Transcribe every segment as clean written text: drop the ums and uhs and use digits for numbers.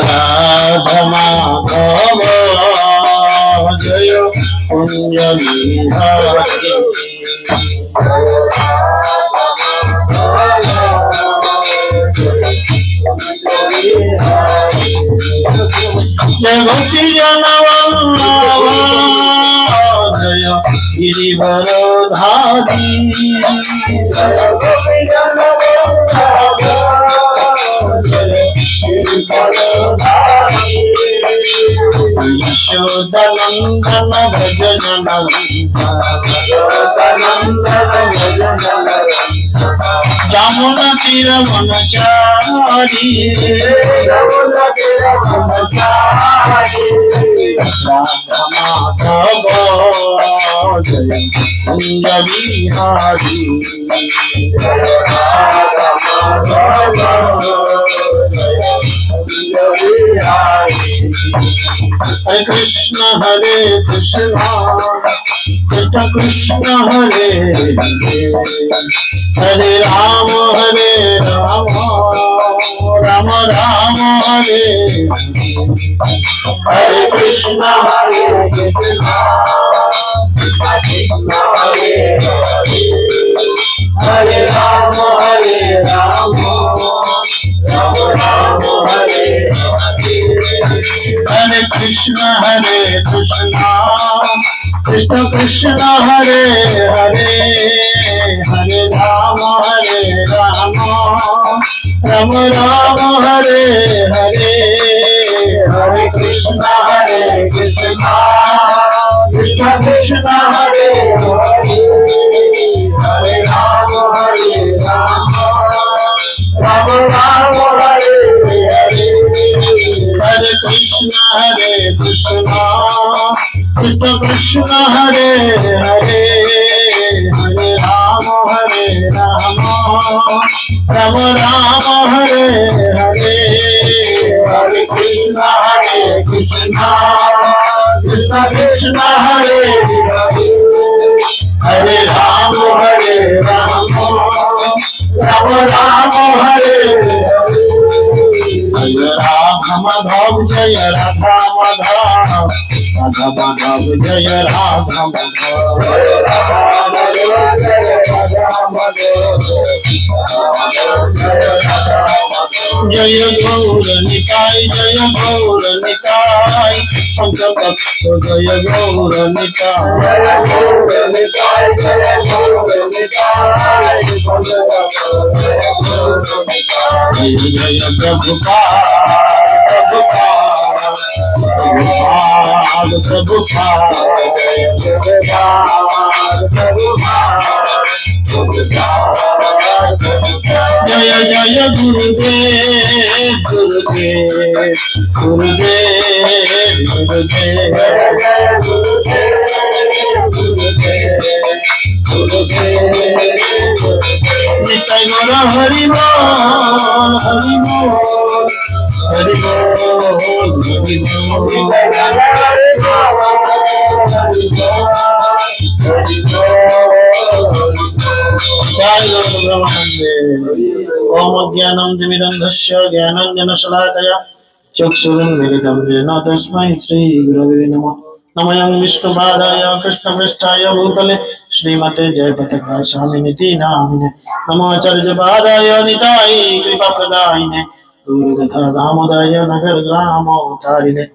राधा माधव जय कुंज बिहारी जय भक्ति जनवल्लभ जय गिरिवरधारी यशोदनंदन भज जमुना तीर वनचारी राधा माधव जय कुंज बिहारी हरे कृष्ण कृष्ण कृष्ण हरे हरे हरे राम राम राम हरे हरे कृष्ण हरे राम राम राम हरे हरे कृष्ण कृष्ण कृष्ण हरे हरे हरे राम राम राम हरे हरे हरे कृष्ण कृष्ण कृष्ण हरे हरे हरे राम राम राम हरे हरे हरे कृष्ण कृष्ण कृष्ण हरे हरे हरे राम राम राम हरे हरे हरे कृष्ण कृष्ण कृष्ण हरे हरे हरे राम राम राम हरे हरे राधा माधव जय राधा माधव राधा माधव जय राधा माधव जय गौर निताय पंचतत्व जय गौर निताय जय प्रभुपाद जय जय गुरुदेव नित्य गौर हरि बोल ओम ज्ञानंतिमिरन्धस्य ज्ञानाञ्जनशलाकया चक्षुरुन्मिलितं येन तस्मै श्रीगुरवे नमः नमः विष्णुपादाय कृष्णपृष्ठाय भूतले श्रीमते जयपताका स्वामिनिति नामिने नमो आचार्यपादाय निताय कृपाप्रदायिने गौरकथा दामोदाय नगर ग्रामोद्धारिणे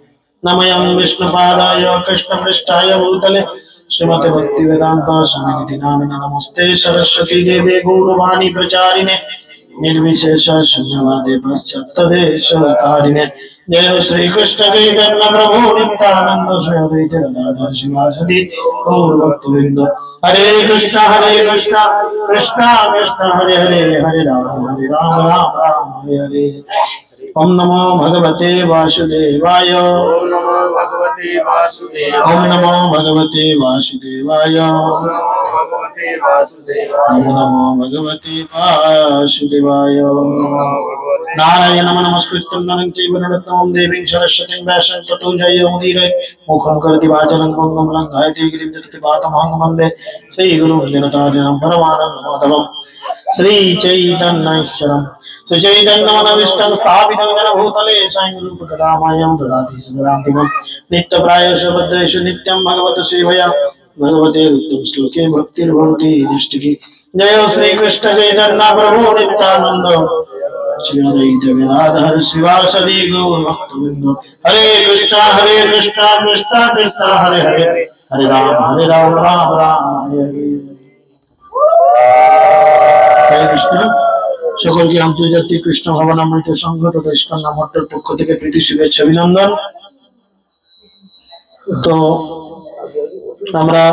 नमः विष्णुपादाय कृष्णपृष्ठाय भूतले श्रीमते भक्तिवेदांत स्वामिनिति नामिने नमस्ते सरस्वती देवे गौरवाणी प्रचारिणे निर्विशेष शून्यवादे पश्चात्तदेशवतारिणे जय श्री कृष्ण चैतन्य प्रभु नित्यानंद श्री अद्वैत गदाधर शिवासदि गौर भक्तवृंद हरे कृष्ण कृष्ण कृष्ण हरे हरे हरे राम राम हरे हरे ओम नमो भगवते वासुदेवाय ओम नमो भगवते वासुदेवाय ओम नमो भगवते वासुदेवाय। नारायणं नमस्कृत्यं नरं चैव नरोत्तमं देवीं सरस्वतीं व्यासं ततो जयमुदीरये। मुखं करोति वाचालं पङ्गुं लङ्घयते गिरिं यत्कृपातमहं वन्दे श्रीगुरुं दिनतारिणं परमानन्दं माधवम्। श्रीचैतन्यैश्वरं सुचैतन्यमनविष्टं स्थापितं येन भूतले स्वयं रूपकदामयं ददाति सुदान्तिकं। नित्यप्रायेषु भद्रेषु नित्यं भगवतः सेवया भगवते उत्तम श्लोके भक्तिर्भवति नैष्ठिकी। जय श्री कृष्ण चैतन्य प्रभु नित्यानंद श्री अद्वैत गदाधर शिवासदि गौर भक्तवृंद। हरे कृष्णा कृष्णा कृष्णा हरे हरे, हरे राम राम राम हरे हरे। हरे कृष्ण। সকলকে আন্তর্জাতিক কৃষ্ণ ভবনামৃত সংঘ তথা ইস্কন নামহট্টের পক্ষ থেকে প্রীতি শুভেচ্ছা অভিনন্দন। তো আমরা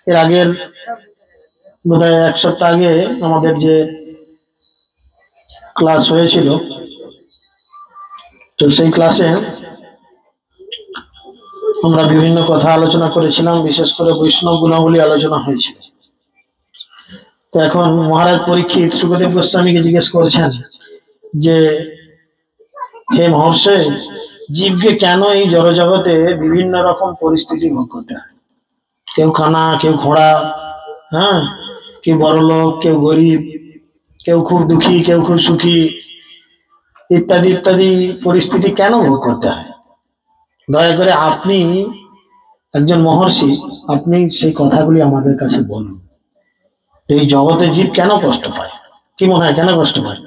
এর আগের বোধহয় এক সপ্তাহ আগে আমাদের যে ক্লাস হয়েছিল, তো সেই ক্লাসে আমরা বিভিন্ন কথা আলোচনা করেছিলাম, বিশেষ করে বৈষ্ণব গুণাবলী আলোচনা হয়েছিল। তো এখন মহারাজ পরীক্ষিত সুখদেব গোস্বামীকে জিজ্ঞেস করছেন যে হে মহর্ষি, জীবকে কেন এই জড়জগতে বিভিন্ন রকম পরিস্থিতি ভোগ করতে হয়? কেউ কানা, কেউ খোঁড়া, হ্যাঁ, কেউ বড়লোক, কেউ গরিব, কেউ খুব দুঃখী, কেউ খুব সুখী, ইত্যাদি ইত্যাদি পরিস্থিতি কেন ভোগ করতে হয়? দয়া করে আপনি একজন মহর্ষি, আপনি সেই কথাগুলি আমাদের কাছে বলুন। এই জগতে জীব কেন কষ্ট পায়? কি মনে হয় কেন কষ্ট পায়?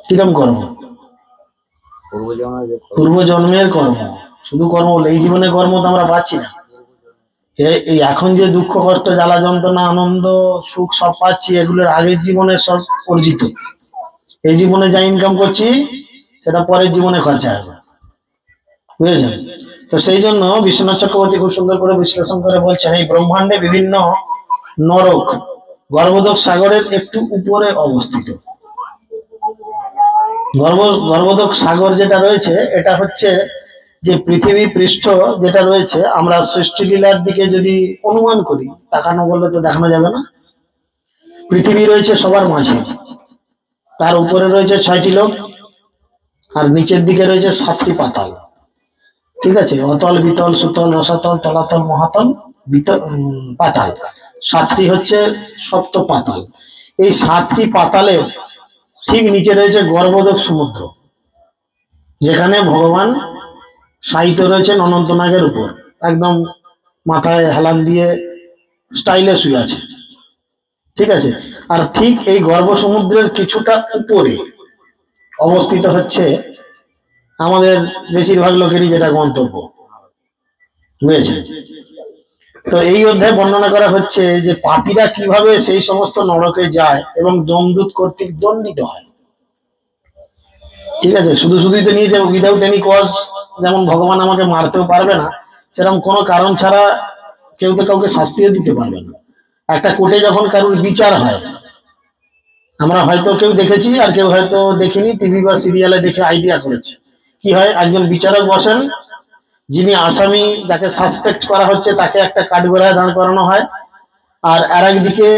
কিরম কর্ম? পূর্বজন্মের কর্ম। শুধু কর্ম বলে এই জীবনে কর্ম তো আমরা পাচ্ছি না। এই এখন যে দুঃখ কষ্ট জ্বালা যন্ত্রণা আনন্দ সুখ সব পাচ্ছি, এগুলোর আগের জীবনে সব অর্জিত। এই জীবনে যা ইনকাম করছি সেটা পরের জীবনে খরচা হবে, বুঝেছেন? তো সেই জন্য বিশ্বনাথ চক্রবর্তী খুব সুন্দর করে বিশ্লেষণ করে বলছেন, এই ব্রহ্মাণ্ডে বিভিন্ন নরক গর্ভোদক সাগরের একটু উপরে অবস্থিত। গর্ভোদক সাগর যেটা রয়েছে এটা হচ্ছে যে পৃথিবী পৃষ্ঠ যেটা রয়েছে, আমরা সৃষ্টি লীলার দিকে যদি অনুমান করি, তাকানো বললে তো দেখানো যাবে না। পৃথিবী রয়েছে সবার মাঝে, তার উপরে রয়েছে 6টি লোক, আর নিচের দিকে রয়েছে 7টি পাতাল। ঠিক আছে, অতল বিতল সুতল রসাতল তলাতল মহাতল পাতাল, 7টি হচ্ছে সপ্ত পাতাল। এই 7টি পাতালের ঠিক নিচে রয়েছে গর্ভোদক সমুদ্র, যেখানে ভগবান শায়িত রয়েছেন অনন্তনাগের উপর, একদম মাথায় হেলান দিয়ে স্টাইলে শুয়ে আছে। ঠিক আছে, আর ঠিক এই গর্ভ সমুদ্রের কিছুটা উপরে অবস্থিত হচ্ছে আমাদের বেশিরভাগ লোকেরই যেটা গন্তব্য, বুঝেছে? তো এই অধ্যায়ে বর্ণনা করা হচ্ছে যে পাপীরা কিভাবে সেই সমস্ত নরকে যায় এবং যমদূত কর্তৃক দণ্ডিত হয়। ঠিক আছে, শুধু শুধুই তো নিয়ে যাবো উইদাউট এনি কজ। যেমন ভগবান আমাকে মারতেও পারবে না, সেরকম কোনো কারণ ছাড়া কেউ তো কাউকে শাস্তিও দিতে পারবে না। একটা কোর্টে যখন কারোর বিচার হয়, আমরা হয়তো কেউ দেখেছি আর কেউ হয়তো দেখিনি, টিভি বা সিরিয়ালে দেখে আইডিয়া করেছে। কি হয়, একজন বিচারক বসেন, যিনি আসামি যাকে সাসপেক্ট করা হচ্ছে তাকে একটা কাঠগড়ায় দাঁড় করানো হয়, আর একদিকে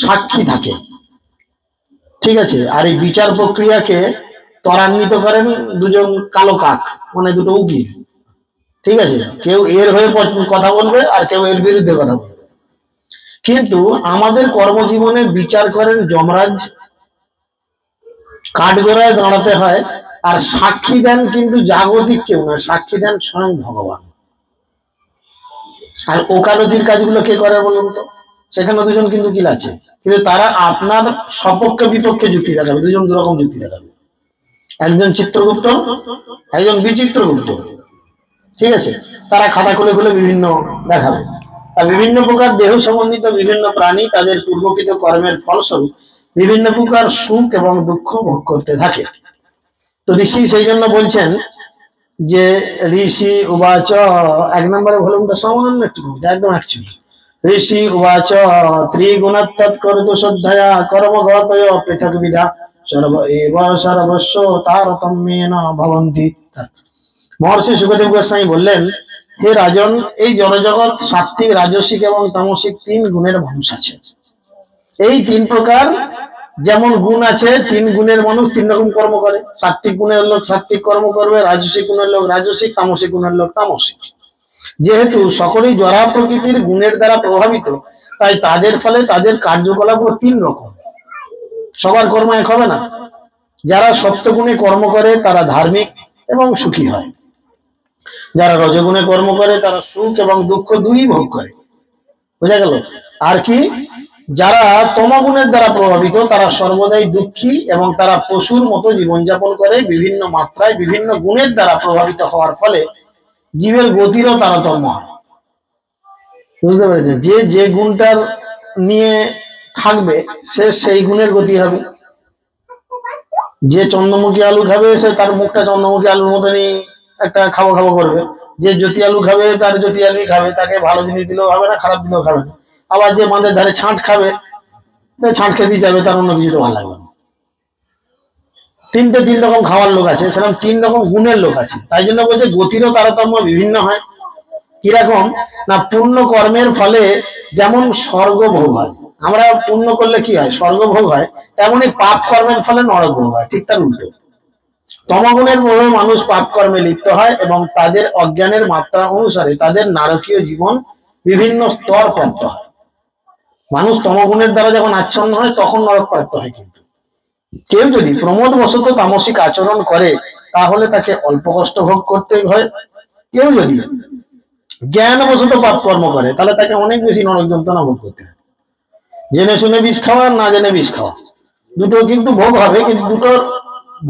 সাক্ষী থাকে। ঠিক আছে, আর এই বিচার প্রক্রিয়াকে ত্বরান্বিত করেন দুজন কালো কাক, মানে দুটো উকিল। ঠিক আছে, কেউ এর হয়ে কথা বলবে আর কেউ এর বিরুদ্ধে কথা বলবে। কিন্তু আমাদের কর্মজীবনে বিচার করেন যমরাজ, কাঠগড়ায় দাঁড়াতে হয়, আর সাক্ষী দেন কিন্তু জাগতিক কেউ না, সাক্ষী দেন স্বয়ং ভগবান। আর ওকালতির কাজগুলো কে করে বলুন তো? সেখানে দুজন কিন্তু উকিল আছে, কিন্তু তারা আপনার সপক্ষে বিপক্ষে যুক্তি দেখাবে, দুজন দুরকম যুক্তি দেখাবে। একজন চিত্রগুপ্ত, একজন বিচিত্রগুপ্ত। ঠিক আছে, তারা খাতা খুলে খুলে বিভিন্ন দেখাবে। আর বিভিন্ন প্রকার দেহ সম্বন্ধিত বিভিন্ন প্রাণী তাদের পূর্বকৃত কর্মের ফলস্বরূপ বিভিন্ন প্রকার সুখ এবং দুঃখ ভোগ করতে থাকে। তো ঋষি সেই জন্য বলছেন যে ঋষি উবাচ, 1 নম্বরে ভলিউমটা সামান্য একটু কমছে, একদম অ্যাকচুয়ালি। ঋষি উবাচ ত্রিগুণাত্তৎ করতু শ্রদ্ধয়া কর্মগতয় পৃথক বিধা সর্ব এব সর্বস্ব তারতম্যেন ভবন্তি। মহর্ষি সুখদেব গোস্বামী বললেন, হে রাজন, এই জড়জগৎ সাত্ত্বিক রাজসিক এবং তামসিক 3 গুণের মানুষ আছে। এই তিন প্রকার যেমন গুণ আছে, তিন গুণের মানুষ তিন রকম কর্ম করে। সাত্বিক গুণের লোক সাত্বিক কর্ম করবে, রাজসিক গুণের লোক রাজসিক, তামসিক গুণের লোক তামসিক। যেহেতু সকলেই জড়া প্রকৃতির গুণের দ্বারা প্রভাবিত, তাই তাদের ফলে তাদের কার্যকলাপ তিন রকম। সবার কর্ম এক হবে না। যারা সত্যগুণে কর্ম করে তারা ধার্মিক এবং সুখী হয়, যারা রজগুণে কর্ম করে তারা সুখ এবং দুঃখ দুই ভোগ করে। বোঝা গেল? আর কি, যারা তমগুণের দ্বারা প্রভাবিত তারা সর্বদাই দুঃখী এবং তারা পশুর মতো জীবনযাপন করে। বিভিন্ন মাত্রায় বিভিন্ন গুণের দ্বারা প্রভাবিত হওয়ার ফলে জীবের গতিরও তারতম্য হয়। বুঝতে পেরেছেন? যে যে গুণটার নিয়ে থাকবে সে সেই গুণের গতি হবে। যে চন্দ্রমুখী আলু খাবে সে তার মুখটা চন্দ্রমুখী আলুর মতনই একটা খাবো খাবো করবে। যে জ্যোতি আলু খাবে তার জ্যোতি আলুই খাবে, তাকে ভালো জিনিস দিলেও হবে না, খারাপ দিলেও খাবে না। আবার যে বাঁধের ধারে ছাঁট খাবে, ছাঁট খেতে যাবে, তার অন্য কিছু তো ভালো লাগবে না। তিন রকম খাওয়ার লোক আছে, সেরকম তিন রকম গুণের লোক আছে। তাই জন্য বলছে গতিরও তারতম্য বিভিন্ন হয়। কিরকম না, পুণ্য কর্মের ফলে যেমন স্বর্গ ভোগ হয়, আমরা পুণ্য করলে কি হয় স্বর্গ ভোগ হয়, তেমনি পাপ কর্মের ফলে নরক ভোগ হয়। ঠিক তার উল্টো। তমগুণের প্রভাবে মানুষ পাপ কর্মে লিপ্ত হয় এবং তাদের অজ্ঞানের মাত্রা অনুসারে তাদের নারকীয় জীবন বিভিন্ন স্তর প্রাপ্ত হয়। মানুষ তমগুণের দ্বারা যখন আচ্ছন্ন হয় তখন নরক প্রাপ্ত হয়। কিন্তু কেউ যদি প্রমোদ বশত তামসিক আচরণ করে তাহলে তাকে অল্প কষ্ট ভোগ করতে হয়। কেউ যদি জ্ঞান বশত পাপ কর্ম করে তাহলে তাকে অনেক বেশি নরক যন্ত্রণা ভোগ করতে হয়। জেনে শুনে বিষ খাওয়া, না জেনে বিষ খাওয়া, দুটো কিন্তু ভোগ হবে, কিন্তু দুটোর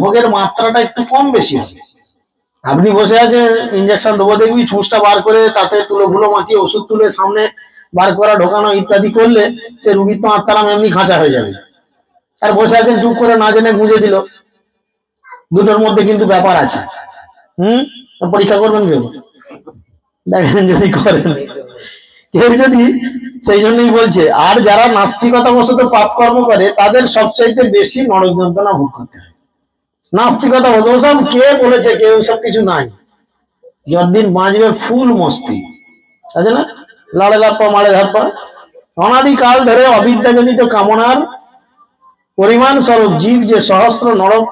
ভোগের মাত্রাটা একটু কম বেশি হবে। আপনি বসে আছেন, ইঞ্জেকশন দেবো দেখবি, ছুঁচটা বার করে তাতে তুলো ভুলো মাখিয়ে ওষুধ তুলে সামনে বার করা, ঢোকানো ইত্যাদি করলে সে রুগীর তো আত্মারাম এমনি খাঁচা হয়ে যাবে। আর বসে আছেন চুপ করে না জেনে গুঁজে দিল। দুটোর মধ্যে কিন্তু ব্যাপার আছে। পরীক্ষা করবেন কেউ? দেখেন যদি করেন, কেউ যদি, সেই জন্যই বলছে। আর যারা নাস্তিকতা বশত পাপ কর্ম করে তাদের সবচাইতে বেশি নরক যন্ত্রণা ভোগ করতে হয়। নাস্তিকতা বলতে ওসব কে বলেছে, কেউ সব কিছু নাই। যতদিন বাঁচবে ফুল মস্তি আছে না, লাড়ে ধাপ্পা মারে ধাপ্পা। অনাদিকাল ধরে অবিদ্যাজনিত কামনার পরিমাণ স্বরূপ জীব যে সহস্র নরক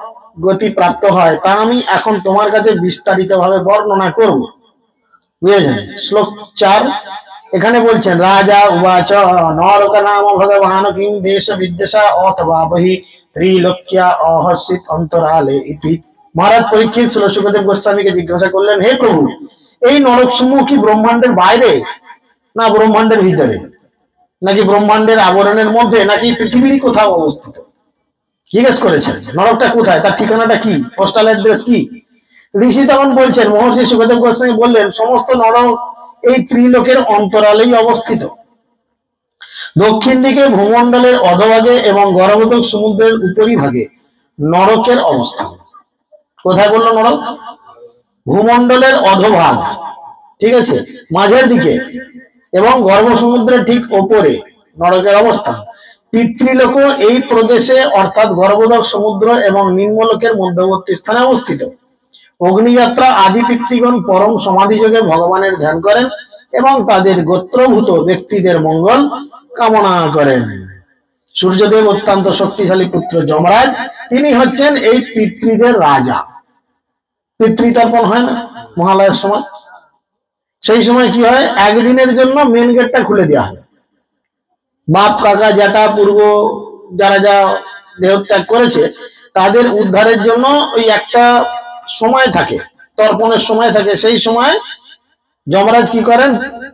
গতি প্রাপ্ত হয় তা আমি এখন তোমার কাছে বিস্তারিত ভাবে বর্ণনা করব। বুঝেছেন? শ্লোক 4 এখানে বলছেন, রাজা উবাচ নরক নাম ভগবান কিং দেশ বিদ্বেষা অথবা বহি ত্রিলোক্যা অহস্যিত অন্তরালে ইতি। মহারাজ পরীক্ষিত শ্রী সুখদেব গোস্বামীকে জিজ্ঞাসা করলেন, হে প্রভু, এই নরক সমূহ কি ব্রহ্মাণ্ডের বাইরে না ব্রহ্মাণ্ডের ভিতরে, নাকি ব্রহ্মাণ্ডের আবরণের মধ্যে, নাকি পৃথিবীরই কোথাও অবস্থিত? জিজ্ঞেস করেছেন নরকটা কোথায়, তার ঠিকানাটা কি, পোস্টাল অ্যাড্রেস কি। ঋষি তখন বলছেন, মহর্ষি সুখদেব গোস্বামী বললেন, সমস্ত নরক এই ত্রিলোকের অন্তরালেই অবস্থিত। দক্ষিণ দিকে ভূমণ্ডলের অধভাগে এবং গর্ভোদক সমুদ্রের উপরিভাগে নরকের অবস্থান। কোথায় বললো নরক? ভূমণ্ডলের অধভাগ, ঠিক আছে, মাঝের দিকে, এবং গর্ভ সমুদ্রের ঠিক ওপরে নরকের অবস্থান। পিতৃলোক এই প্রদেশে অর্থাৎ গর্ভোদক সমুদ্র এবং নিম্নলোকের মধ্যবর্তী স্থানে অবস্থিত। অগ্নিযাত্রা আদি পিতৃগণ পরম সমাধিযোগে ভগবানের ধ্যান করেন এবং তাদের গোত্রভূত ব্যক্তিদের মঙ্গল কামনা করেন। সূর্যদেব অত্যন্ত শক্তিশালী পুত্র যমরাজ, তিনি হচ্ছেন এই পিতৃদের রাজা। পিতৃতর্পণ হয় না মহালয়ের সময়, সেই সময় কি হয়, একদিনের জন্য মেন গেটটা খুলে দেওয়া হয়। বাপ কাকা জ্যাঠা পূর্ব যারা যা দেহত্যাগ করেছে তাদের উদ্ধারের জন্য ওই একটা সময় থাকে, তর্পণের সময় থাকে। সেই সময় যমরাজ কি করেন,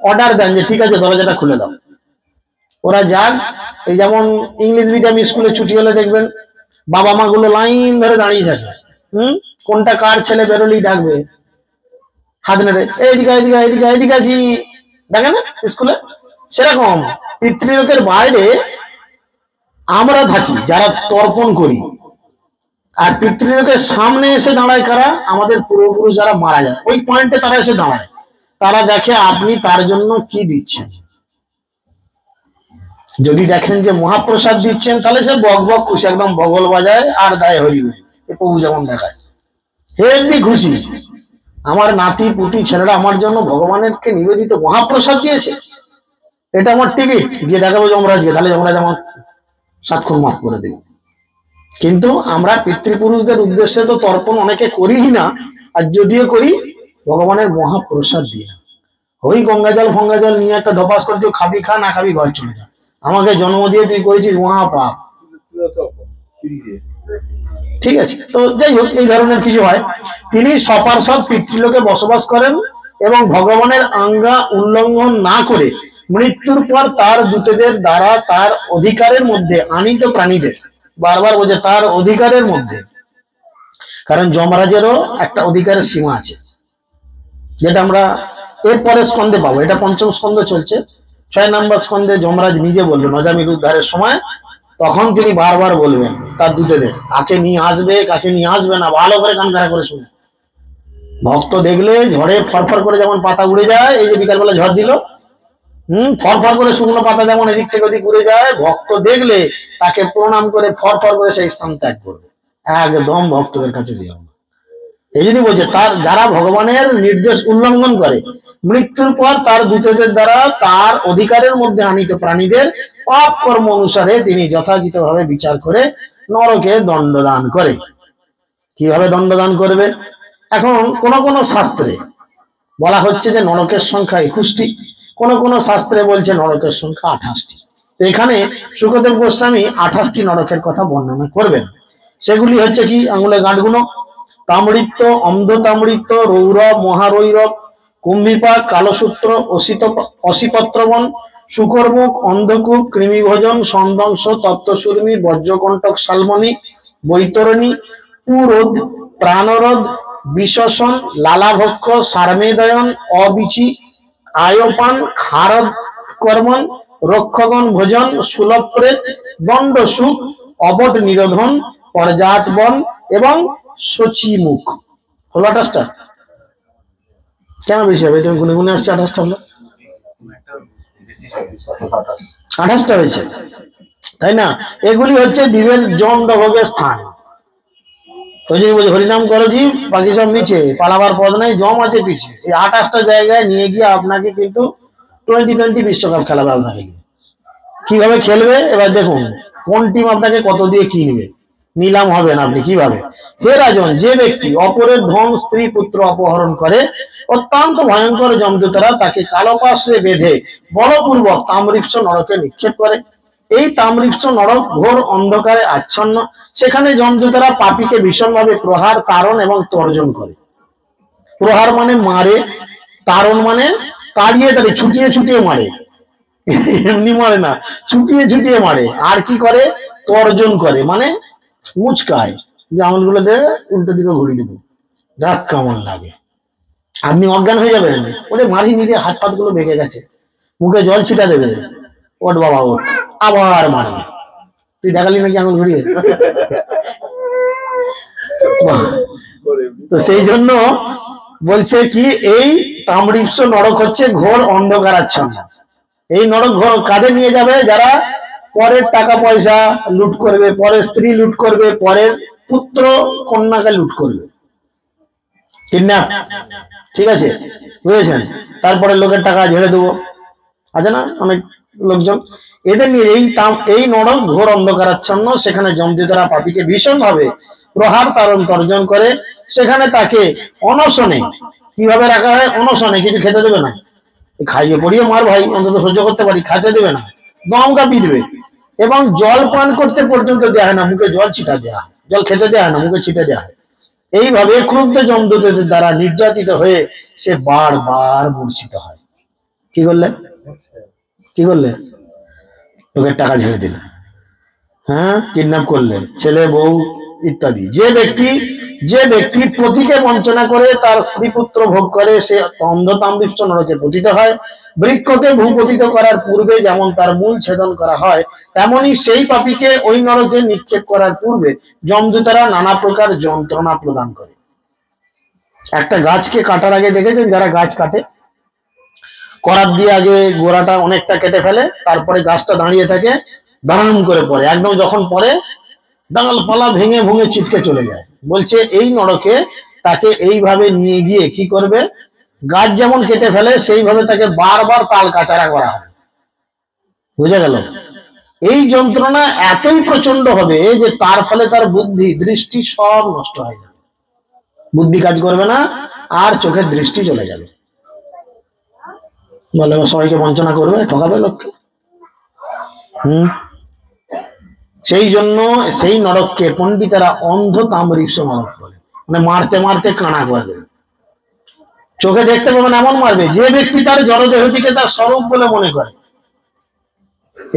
অর্ডার দেন যে ঠিক আছে দরজাটা খুলে দাও, ওরা যাক। এই যেমন ইংলিশ মিডিয়াম স্কুলে ছুটি হলে দেখবেন বাবা মা গুলো লাইন ধরে দাঁড়িয়ে থাকে, কোনটা কার ছেলে বেরোলেই ডাকবে হাত নেড়ে, এইদিকে এইদিকে এইদিকে এইদিকে আছি, দেখে না স্কুলে। সেরকম পিতৃলোকের বাইরে আমরা থাকি যারা তর্পণ করি, আর পিতৃলোকের সামনে এসে দাঁড়ায় কারা, আমাদের পূর্বপুরুষ যারা মারা যায়, ওই পয়েন্টে তারা এসে দাঁড়ায়। তারা দেখে আপনি তার জন্য কি দিচ্ছেন। যদি দেখেন যে মহাপ্রসাদ দিচ্ছেন তাহলে সে বক বক খুশি, একদম বগল বাজায় আর দায় হরিবে, প্রভু যেমন দেখায় হেবি খুশি। আমার নাতি পুতি ছেলেরা আমার জন্য ভগবানেরকে নিবেদিত মহাপ্রসাদ দিয়েছে, এটা আমার টিকিট, গিয়ে দেখাবো যমরাজকে, তাহলে যমরাজ আমার 7 খুন মাফ করে দেবে। কিন্তু আমরা পিতৃপুরুষদের উদ্দেশ্যে তো তর্পণ অনেকে করিই না, আর যদিও করি ভগবানের মহাপ্রসাদ দিয়ে না। ওই গঙ্গাজল ফঙ্গাজল নিয়ে একটা ঢপাস করে তুই খাবি খা, না খাবি ঘর চলে যা, আমাকে জন্ম দিয়ে তুই করেছিস মহাপাপ। ঠিক আছে, তো যাই হোক, এই ধরনের কিছু হয়। তিনি সপার্ষদ পিতৃলোকে বসবাস করেন এবং ভগবানের আজ্ঞা উল্লঙ্ঘন না করে মৃত্যুর পর তার দূতদের দ্বারা তার অধিকারের মধ্যে আনিত প্রাণীদের, বারবার বলছে তার অধিকারের মধ্যে, কারণ যমরাজেরও একটা অধিকারের সীমা আছে, যেটা আমরা এরপরে স্কন্ধে পাবো। এটা 5ম স্কন্ধ চলছে, 6 নম্বর স্কন্ধে যমরাজ নিজে বলবেন অজামিল উদ্ধারের সময়, তখন তিনি বারবার বলবেন তার দূতেদের কাকে নিয়ে আসবে কাকে নিয়ে আসবে না, ভালো করে কান খাড়া করে শুনে। ভক্ত দেখলে ঝড়ে ফরফর করে যেমন পাতা উড়ে যায়, এই যে বিকালবেলা ঝড় দিল, ফরফর করে শুকনো পাতা যেমন এদিক থেকে ওদিক উড়ে যায়, ভক্ত দেখলে তাকে প্রণাম করে ফরফর করে সেই স্থান ত্যাগ করবে, একদম ভক্তদের কাছে যেও না। এই জন্যই বলছে তার যারা ভগবানের নির্দেশ উল্লঙ্ঘন করে মৃত্যুর পর তার দূতদের দ্বারা তার অধিকারের মধ্যে আনিত প্রাণীদের পাপ কর্ম অনুসারে তিনি যথাযথভাবে বিচার করে নরকে দণ্ডদান করে। কিভাবে দণ্ডদান করবে? এখন কোন কোন শাস্ত্রে বলা হচ্ছে যে নরকের সংখ্যা 21টি, কোন কোন শাস্ত্রে বলছে নরকের সংখ্যা 28টি। তো এখানে শুকদেব গোস্বামী 28টি নরকের কথা বর্ণনা করবেন। সেগুলি হচ্ছে কি, আঙুলে গাঁটগুলো, তামৃত্য, অন্ধ তামৃত্য, রৌরব, মহারৈরব, কুম্ভিপাক, কালসূত্র, অসিপত্রবন, শুকরমুখ, অন্ধকূপ, কৃমিভোজন, সন্দংশ, তপ্তসূর্মি, বজ্রকণ্টক, শালমণি, বৈতরণী, পুরোধ, প্রাণরোধ, বিশ্বসন, লালাভক্ষ, সারমেদয়ন, অবিচি, আয়পান, খারদ কর্মন, রক্ষগণ ভোজন, সুলভপ্রেত, দণ্ড সুখ, অবট নিরোধন, পর্যাত বন এবং শচীমুখ। হলো 28টা? কেন বেশি হবে? তুমি গুনে গুনে আসছে 28টা হলো, 28টা হয়েছে, তাই না? এগুলি হচ্ছে দিবের জন্ডভোগের স্থান। ওই জন্য বলছি হরিনাম করো জি, বাকি সব নিচে, পালাবার পথ নাই, জম আছে পিছে। এই 28টা জায়গায় নিয়ে গিয়ে আপনাকে কিন্তু 2020 বিশ্বকাপ খেলাবে আপনাকে নিয়ে। কিভাবে খেলবে এবার দেখুন, কোন টিম আপনাকে কত দিয়ে কিনবে, নিলাম হবে না আপনি কিভাবে। হে রাজন, যে ব্যক্তি অপরের ধন, স্ত্রী, পুত্র অপহরণ করে অত্যন্ত ভয়ঙ্কর যমদূতেরা তাকে কালো পাশে বেঁধে বলপূর্বক তাম্রীপ্স নরকে নিক্ষেপ করে। এই তাম্রীপ্স নরক ঘোর অন্ধকারে আচ্ছন্ন, সেখানে যমদূতেরা পাপীকে ভীষণভাবে প্রহার, তাড়ন এবং তর্জন করে। প্রহার মানে মারে, তাড়ন মানে তাড়িয়ে তাড়িয়ে ছুটিয়ে ছুটিয়ে মারে, এমনি মারে না, ছুটিয়ে ছুটিয়ে মারে। আর কি করে? তর্জন করে মানে মুচকায়, যে আঙুলগুলো দিয়ে উল্টো দিকে ঘুরিয়ে দেবো, যাক কেমন লাগে, আপনি অজ্ঞান হয়ে যাবেন। ওরে মারি নিলে হাত পাত গুলো বেঁকে গেছে, মুখে জল ছিটা দেবে, ওট বাবা ওট, আবার মারবে। তুই দেখালি নাকি আঙুল ঘুরিয়ে? তো সেই জন্য বলছে কি, এই তাম্রীপ্স নরক হচ্ছে ঘোর অন্ধকারাচ্ছন্ন। এই নরক ঘোর কাঁধে নিয়ে যাবে? যারা পরের টাকা পয়সা লুট করবে, পরের স্ত্রী লুট করবে, পরের পুত্র কন্যাকে লুট করবে, কিডন্যাপ, ঠিক আছে, বুঝেছেন? তারপরে লোকের টাকা ঝেড়ে দেবো, আছে না অনেক লোকজন, এদের নিয়ে এই নরক ঘোর অন্ধকারাচ্ছন্ন। সেখানে যমদূতেরা পাপীকে ভীষণ ভাবে প্রহার, তাড়ন, তর্জন করে। সেখানে তাকে অনশনে, কিভাবে রাখা হয়? অনশনে, কিছু খেতে দেবে না, খাইয়ে পড়িয়ে মার ভাই, অন্তত সহ্য করতে পারি, খাইতে দেবে না, দমকা পিটবে, এবং জল পান করতে পর্যন্ত দেওয়া হয় না, মুখে জল ছিটা দেওয়া হয়, জল খেতে দেওয়া হয় না, মুখে ছিটে দেওয়া হয়। এইভাবে ক্রুদ্ধ যমদূতের দ্বারা নির্যাতিত হয়ে সে বারবার মূর্ছিত হয়। কি করলে? কি করলে? লোকের টাকা ঝেড়ে দিলে, হ্যাঁ, কিডন্যাপ করলে, ছেলে বউ ইত্যাদি। যে ব্যক্তি পতিকে বঞ্চনা করে তার স্ত্রী পুত্র ভোগ করে, সে অন্ধ তাম্রীপ্স নরকে পতিত হয়। বৃক্ষকে ভূপতিত করার পূর্বে যেমন তার মূল ছেদন করা হয়, তেমনি সেই পাপীকে ওই নরকে নিক্ষেপ করার পূর্বে যমদূতেরা নানা প্রকার যন্ত্রণা প্রদান করে। একটা গাছকে কাটার আগে দেখেছেন, যারা গাছ কাটে, করাত দিয়ে আগে গোড়াটা অনেকটা কেটে ফেলে, তারপরে গাছটা দাঁড়িয়ে থাকে, দাঁড়াম করে পড়ে, একদম যখন পড়ে ডালপালা ভেঙে ভেঙে ছিটকে চলে যায়। বলছে এই নরকে তাকে এইভাবে নিয়ে গিয়ে কি করবে? গাছ যেমন কেটে ফেলে সেইভাবে তাকে বারবার তাল কাচারা করা হবে। বুঝে গেল? এই যন্ত্রণা এতই প্রচন্ড হবে যে তার ফলে তার বুদ্ধি দৃষ্টি সব নষ্ট হয়ে যাবে, বুদ্ধি কাজ করবে না, আর চোখের দৃষ্টি চলে যাবে। বলে সবাইকে বঞ্চনা করবে, ঠকাবে লোককে। সেই জন্য সেই নরককে পণ্ডিতেরা অন্ধ তামরিস নরক বলে, মানে মারতে মারতে কানা করে দেবে, চোখে দেখতে পাবেন এমন মারবে যে ব্যক্তি তার জড়দেহটিকে তার স্বরূপ বলে মনে করে,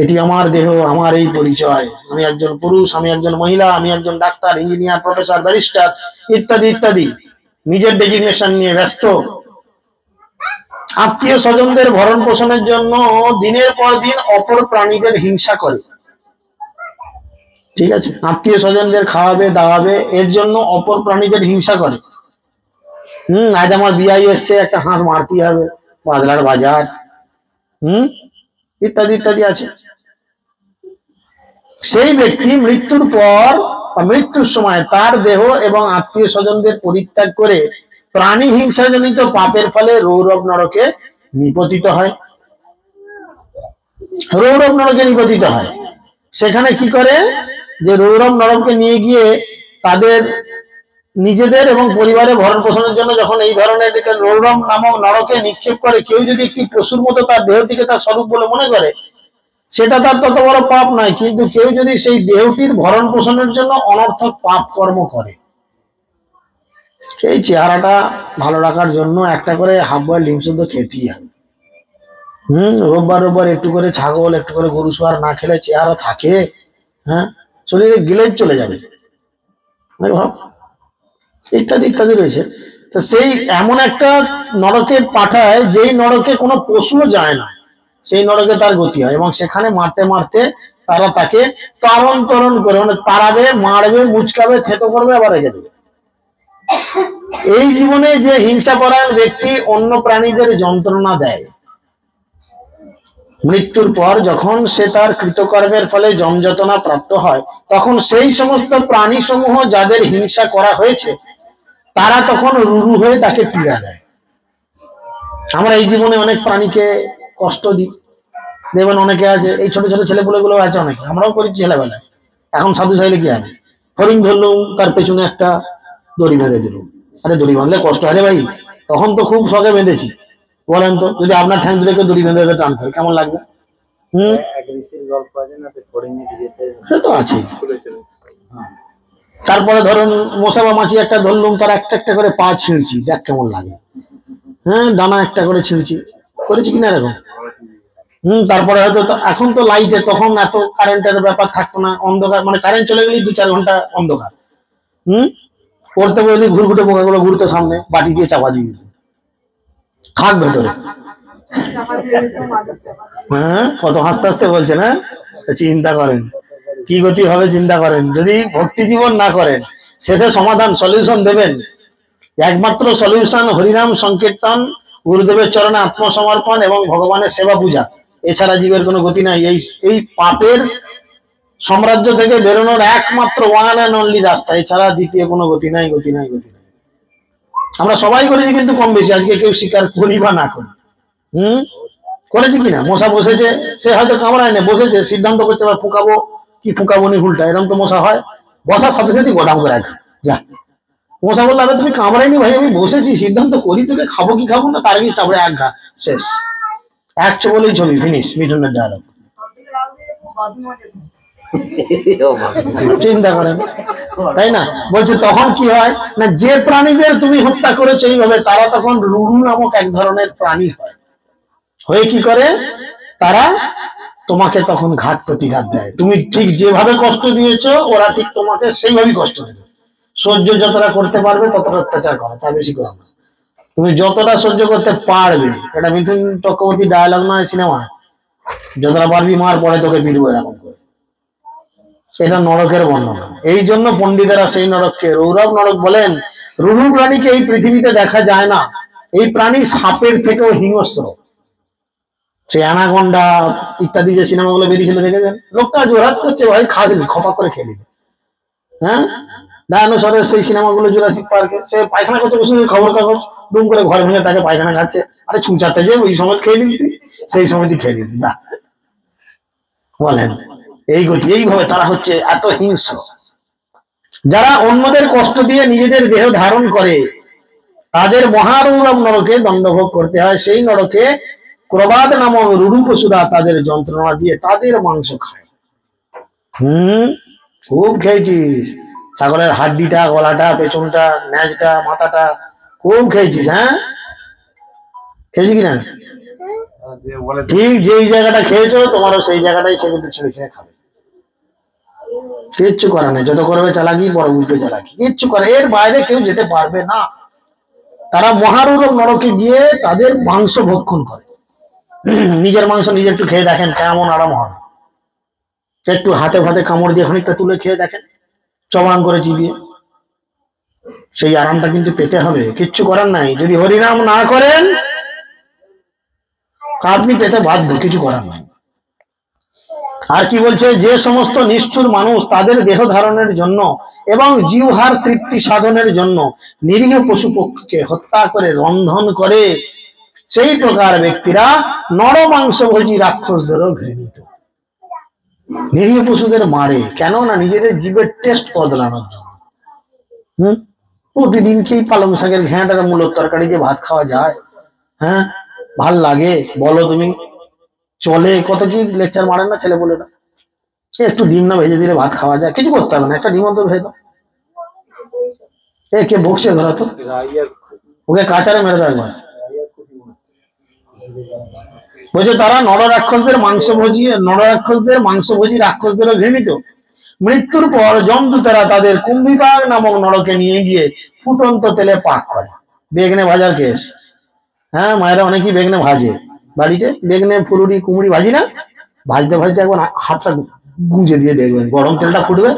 এটি আমার দেহ, আমার এই পরিচয়, আমি একজন পুরুষ, আমি একজন মহিলা, আমি একজন ডাক্তার, ইঞ্জিনিয়ার, প্রফেসর, ব্যারিস্টার ইত্যাদি ইত্যাদি, নিজের ডেজিগনেশন নিয়ে ব্যস্ত। আত্মীয় স্বজনদের ভরণ পোষণের জন্য দিনের পর দিন অপর প্রাণীদের হিংসা করে, ঠিক আছে, আত্মীয় স্বজনদের খাওয়াবে দাওয়াবে, এর জন্য অপর প্রাণীদের হিংসা করে। আজ আমার বিয়াই এসছে, একটা হাঁস মারতে হবে, বাজলার বাজার, ইত্যাদি ইত্যাদি আছে। সেই ব্যক্তি মৃত্যুর পর বা মৃত্যুর সময় তার দেহ এবং আত্মীয় স্বজনদের পরিত্যাগ করে প্রাণী হিংসাজনিত পাপের ফলে রৌরব নরকে নিপতিত হয়। রৌরব নরকে নিপতিত হয়। সেখানে কি করে যে রৌরব নরককে নিয়ে গিয়ে তাদের নিজেদের এবং পরিবারের ভরণ পোষণের জন্য যখন এই ধরনের রৌরব নামক নরকে নিক্ষেপ করে, কেউ যদি একটি পশুর মতো তার দেহটিকে তার স্বরূপ বলে মনে করে, সেটা তার তত বড় পাপ নয়, কিন্তু কেউ যদি সেই দেহটির ভরণ পোষণের জন্য অনর্থক পাপ কর্ম করে, এই চেহারাটা ভালো রাখার জন্য একটা করে হাফ বয়েল ডিম শুদ্ধ খেতেই হবে। রোববার রোববার একটু করে ছাগল, একটু করে গরু সোয়ার না খেলে চেহারা থাকে? হ্যাঁ, শরীরে গিলেজ চলে যাবে, ইত্যাদি ইত্যাদি রয়েছে। তো সেই এমন একটা নরকে পাঠায় যেই নরকে কোনো পশুও যায় না, সেই নরকে তার গতি হয়, এবং সেখানে মারতে মারতে তারা তাকে তরণ তরণ করে, মানে তাড়াবে, মারবে, মুচকাবে, থেতো করবে, আবার রেখে দেবে। এই জীবনে যে হিংসাপরায়ণ ব্যক্তি অন্য প্রাণীদের যন্ত্রণা দেয়, মৃত্যুর পর যখন সে তার কৃতকর্মের ফলে যমযাতনা প্রাপ্ত হয়, তখন সেই সমস্ত প্রাণী সমূহ যাদের হিংসা করা হয়েছে তারা তখন রুরু হয়ে তাকে পীড়া দেয়। আমরা এই জীবনে অনেক প্রাণীকে কষ্ট দিই, দেখবেন অনেকে আছে, এই ছোট ছোট ছেলেপুলেগুলো আছে অনেকে, আমরাও করেছি ছেলেবেলায়। এখন সাধু চাইলে কি হবে, হরিণ ধরলুম, তার পেছনে একটা দড়ি বেঁধে দিলুম, আরে দড়ি বাঁধলে কষ্ট হয় রে ভাই, তখন তো খুব শখে বেঁধেছি, বলেন তো, যদি আপনার ঠ্যাং দুটোকে দড়ি বেঁধে টান করে কেমন লাগবে? সে তো আছে। তারপরে ধরুন মশা বা মাছি একটা ধরলুম, তার একটা একটা করে পা ছিঁড়ছি, দেখ কেমন লাগে, হ্যাঁ, ডানা একটা করে ছিঁড়ছি, করেছি কিনা এরকম? তারপরে হয়তো এখন তো লাইটে, তখন এত কারেন্টের ব্যাপার থাকতো না, অন্ধকার, মানে কারেন্ট চলে গেলেই 2-4 ঘন্টা অন্ধকার। পড়তে বলি ঘুরঘুটে পোকাগুলো ঘুরতো সামনে, বাটি দিয়ে চাপা দিয়ে দিত, থাক ভেতরে। হ্যাঁ, কত হাসতে হাসতে বলছে না, চিন্তা করেন কি গতি হবে, চিন্তা করেন। যদি ভক্তি জীবন না করেন, শেষে সমাধান সলিউশন দেবেন, একমাত্র সলিউশন হরিনাম সংকীর্তন, গুরুদেবের চরণে আত্মসমর্পণ এবং ভগবানের সেবা পূজা, এছাড়া জীবের কোনো গতি নাই। এই পাপের সাম্রাজ্য থেকে বেরোনোর একমাত্র ওয়ান অ্যান্ড অনলি রাস্তা, এছাড়া দ্বিতীয় কোনো গতি নাই, গতি নাই, গতি নাই। আমরা সবাই করেছি কিন্তু কম বেশি, আজকে কেউ স্বীকার করি বা না করি। করেছি কিনা? মশা বসেছে, সে হয়তো কামড়ায় না, বসেছে, সিদ্ধান্ত করছে বা ফুকাবো কি ফুকাবো নি উল্টা, এরকম তো মশা হয়, বসার সাথে সাথে গোদাম করে রাখা যা। মশা বললো আরে তুমি কামড়াইনি ভাই, আমি বসেছি, সিদ্ধান্ত করি তোকে খাবো কি খাবো না, তার আগে চাপড়ে এক ঘা, শেষ, এক বলেই ছবি ফিনিশ, মিঠুনের ডায়লগ। চিন্তা করেন, তাই না? বলছে তখন কি হয় না, যে প্রাণীদের তুমি হত্যা করেছো এইভাবে, তারা তখন রুরু নামক এক ধরনের প্রাণী হয়, হয়ে কি করে, তারা তোমাকে তখন ঘাত প্রতিঘাত দেয়। তুমি ঠিক যেভাবে কষ্ট দিয়েছো, ওরা ঠিক তোমাকে সেইভাবেই কষ্ট দেবে। সহ্য যতটা করতে পারবে ততটা অত্যাচার করো, তার বেশি করো না। তুমি যতটা সহ্য করতে পারবে, এটা মিঠুন চক্রবর্তী ডায়লগ নয় সিনেমায়, যতটা পারবি মার, পরে তোকে পিটবো, এরকম করে। এটা নরকের বর্ণনা। এই জন্য পণ্ডিতেরা সেই নরককে রৌরব নরক বলেন। রুরু প্রাণীকে এই পৃথিবীতে দেখা যায় না, এই প্রাণী সাপের থেকেও হিংস্র। সেই অ্যানাকন্ডা ইত্যাদি যে সিনেমাগুলো বেরিয়েছিল দেখেছেন, লোকটা জোরহাত করছে, ভাই খাসনি, খপা করে খেয়ে নিবে। হ্যাঁ, ডায়নোসরের সেই সিনেমাগুলো, জুরাসিক পার্কে, সে পায়খানা করছে বসে, খবর কাগজ দুম করে ঘরে ভেঙে তাকে পায়খানা খাচ্ছে, আরে ছুঁচাতে যে ওই সময় খেয়ে নিবি তুই, সেই সময় তুই খেয়ে নিবি না, বলেন এই গতি, এইভাবে তারা হচ্ছে এত হিংস্র। যারা অন্যদের কষ্ট দিয়ে নিজেদের দেহ ধারণ করে তাদের মহারূপ নরকে দণ্ডভোগ করতে হয়। সেই নরকে ক্রবাদ নামক রুরু পশুরা তাদের যন্ত্রণা দিয়ে তাদের মাংস খায়। খুব খেয়েছিস, ছাগলের হাড্ডিটা, গলাটা, পেছনটা, ন্যাজটা, মাথাটা খুব খেয়েছিস। হ্যাঁ, খেয়েছি কিনা? ঠিক যেই জায়গাটা খেয়েছো তোমারও সেই জায়গাটাই সে কিন্তু ছেড়ে ছেড়ে খাবে। কিচ্ছু করার নেই, যত করবে চালাকি বড় বুঝবে চালাকি, কিচ্ছু করে এর বাইরে কেউ যেতে পারবে না। তারা মহারূপ নরকে গিয়ে তাদের মাংস ভক্ষণ করে। নিজের মাংস নিজে একটু খেয়ে দেখেন কেমন আরাম হবে। একটু হাতে ভাতে কামড় দিয়ে খানিকটা তুলে খেয়ে দেখেন, চবান করে চিবিয়ে, সেই আরামটা কিন্তু পেতে হবে। কিচ্ছু করার নাই, যদি হরিনাম না করেন আপনি পেতে বাধ্য, কিছু করার নাই। আর কি বলছে, যে সমস্ত নিষ্ঠুর মানুষ তাদের দেহ ধারণের জন্য এবং জিহ্বার তৃপ্তি সাধনের জন্য নিরীহ পশু পক্ষীকে হত্যা করে রন্ধন করে, সেই প্রকার ব্যক্তিরা নরমাংসভোজী রাক্ষসদেরও ঘৃণিত। নিরীহ পশুদের মারে কেন না নিজেদের জীবের টেস্ট বদলানোর জন্য। প্রতিদিন কি পালং শাকের ঘ্যাঁটার মূলর তরকারি দিয়ে ভাত খাওয়া যায়? হ্যাঁ, ভাল লাগে বলো তুমি? চলে? কত কি লেকচার মারেন না ছেলে বলে না, একটু ডিম না ভেজে দিলে ভাত খাওয়া যায়, কিছু করতে হবে না, একটা ডিম তো ভেজে দাও। কে বকছে ঘরে? তো ওকে কাঁচারে মেরে দাও একবার। বলছে তারা নররাক্ষসদের মাংসভোজী রাক্ষসদেরও ঘৃণিত। মৃত্যুর পর যমদূতেরা তাদের কুম্ভিপাক নামক নরকে নিয়ে গিয়ে ফুটন্ত তেলে পাক করে। বেগনে ভাজার কেস। হ্যাঁ, মায়েরা অনেকেই বেগনে ভাজে বাড়িতে, বেগনে ফুলুরি কুমড়ি ভাজি না, ভাজতে ভাজতে একবার হাতটা গুঁজে দিয়ে দেখবেন, গরম তেলটা ফুটবে,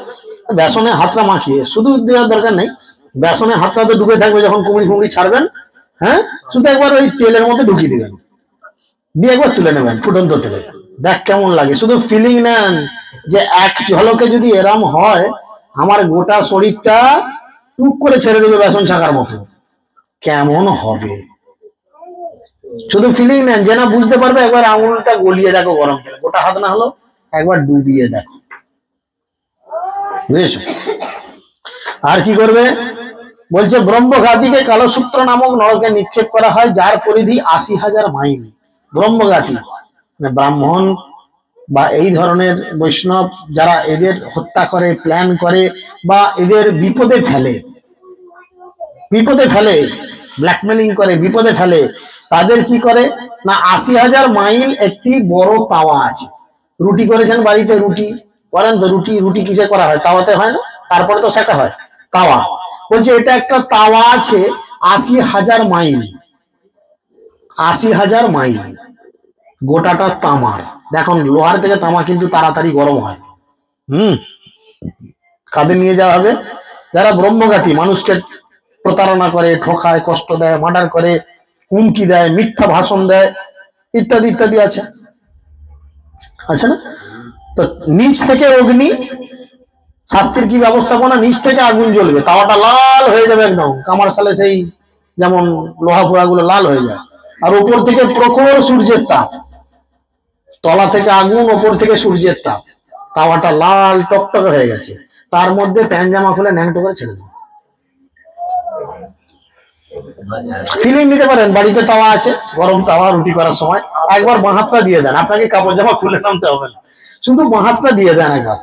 বেসনে হাতটা মাখিয়ে, শুধু দেওয়ার দরকার নেই, বেসনে হাতটা তো ডুবে থাকবে যখন কুমড়ি কুমড়ি ছাড়বেন। হ্যাঁ, শুধু একবার ওই তেলের মধ্যে ঢুকিয়ে দিবেন, দিয়ে একবার তুলে নেবেন ফুটন্ত তেলে, দেখ কেমন লাগে। শুধু ফিলিং নেন যে এক ঝলকে যদি এরম হয় আমার গোটা শরীরটা টুক করে ছেড়ে দেবে বেসন ছাকার মতো, কেমন হবে। শুধু ফিলিং নেন, যে না বুঝতে পারবে একবার আঙুলটা গলিয়ে দেখো গরম তেলে, গোটা হাত না হলো একবার ডুবিয়ে দেখো, বুঝেছো? আর কি করবে বলছে, ব্রহ্মঘাতীকে কালসূত্র নামক নরকে নিক্ষেপ করা হয়, যার পরিধি 80,000 মাইল। ব্রহ্মঘাতী মানে ব্রাহ্মণ বা এই ধরনের বৈষ্ণব যারা এদের হত্যা করে, প্ল্যান করে বা এদের বিপদে ফেলে, ব্ল্যাকমেলিং করে, বিপদে ফেলে, তাদের কি করে না 80,000 মাইল একটি বড় তাওয়া আছে। রুটি করেছেন বাড়িতে, রুটি করেন তো, রুটি কিসে করা হয়? তাওয়াতে হয় না? তারপরে তো শেখা হয় তাওয়া। বলছে এটা একটা তাওয়া আছে 80,000 মাইল, 80,000 মাইল, গোটাটা তামার। দেখুন, লোহার থেকে তামা কিন্তু তাড়াতাড়ি গরম হয়। কাদের নিয়ে যাওয়া হবে? যারা ব্রহ্মঘাতী, মানুষকে প্রতারণা করে, ঠকায়, কষ্ট দেয়, মার্ডার করে, হুমকি দেয়, মিথ্যা ভাষণ দেয়, ইত্যাদি ইত্যাদি আছে না? তো নিচ থেকে অগ্নি, শাস্তির কি ব্যবস্থাপনা, নিচ থেকে আগুন জ্বলবে, তাওয়াটা লাল হয়ে যাবে একদম, কামার সালে সেই যেমন লোহা ফোড়া গুলো লাল হয়ে যায়, আর উপর থেকে প্রখর সূর্যের তাপ, তলা থেকে আগুন, ওপর থেকে সূর্যের তাপ, তাওয়াটা লাল টকটকে হয়ে গেছে, তার মধ্যে প্যান জামা খুলে ন্যাংটো করে ছেড়ে দেবে। ফিলিং নিতে পারেন, বাড়িতে তাওয়া আছে, গরম তাওয়া, রুটি করার সময় একবার বাঁ হাতটা দিয়ে দেন, আপনাকে কাপড় জামা খুলে নামতে হবে না, শুধু বাঁ হাতটা দিয়ে দেন একবার,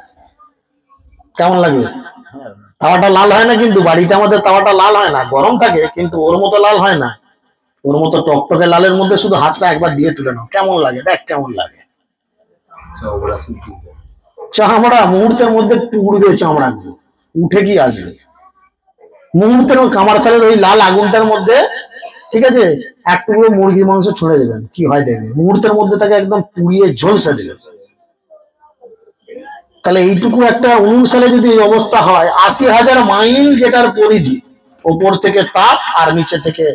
কেমন লাগবে? তাওয়াটা লাল হয় না কিন্তু, বাড়িতে আমাদের তাওয়াটা লাল হয় না, গরম থাকে কিন্তু ওর মতো লাল হয় না, ওর মতো টকটকে লালের মধ্যে শুধু হাতটা একবার দিয়ে তুলে নাও, কেমন লাগে, দেখ কেমন লাগে। চামড়া মুহূর্তের মধ্যে টুকরবে, চামড়া উঠে কি আসবে মুহূর্তের, কামার চালের ওই লাল আগুনটার মধ্যে, ঠিক আছে, এক টুকরো মুরগির মাংস ছুঁড়ে দেবেন, কি হয় দেখবেন, মুহূর্তের মধ্যে তাকে একদম পুড়িয়ে ঝলসে দেবেন। তাহলে এইটুকু একটা 19 সালে যদি এই অবস্থা হয়, 80,000 মাইল যেটার পরিধি, ওপর থেকে তাপ আর নিচে থেকে,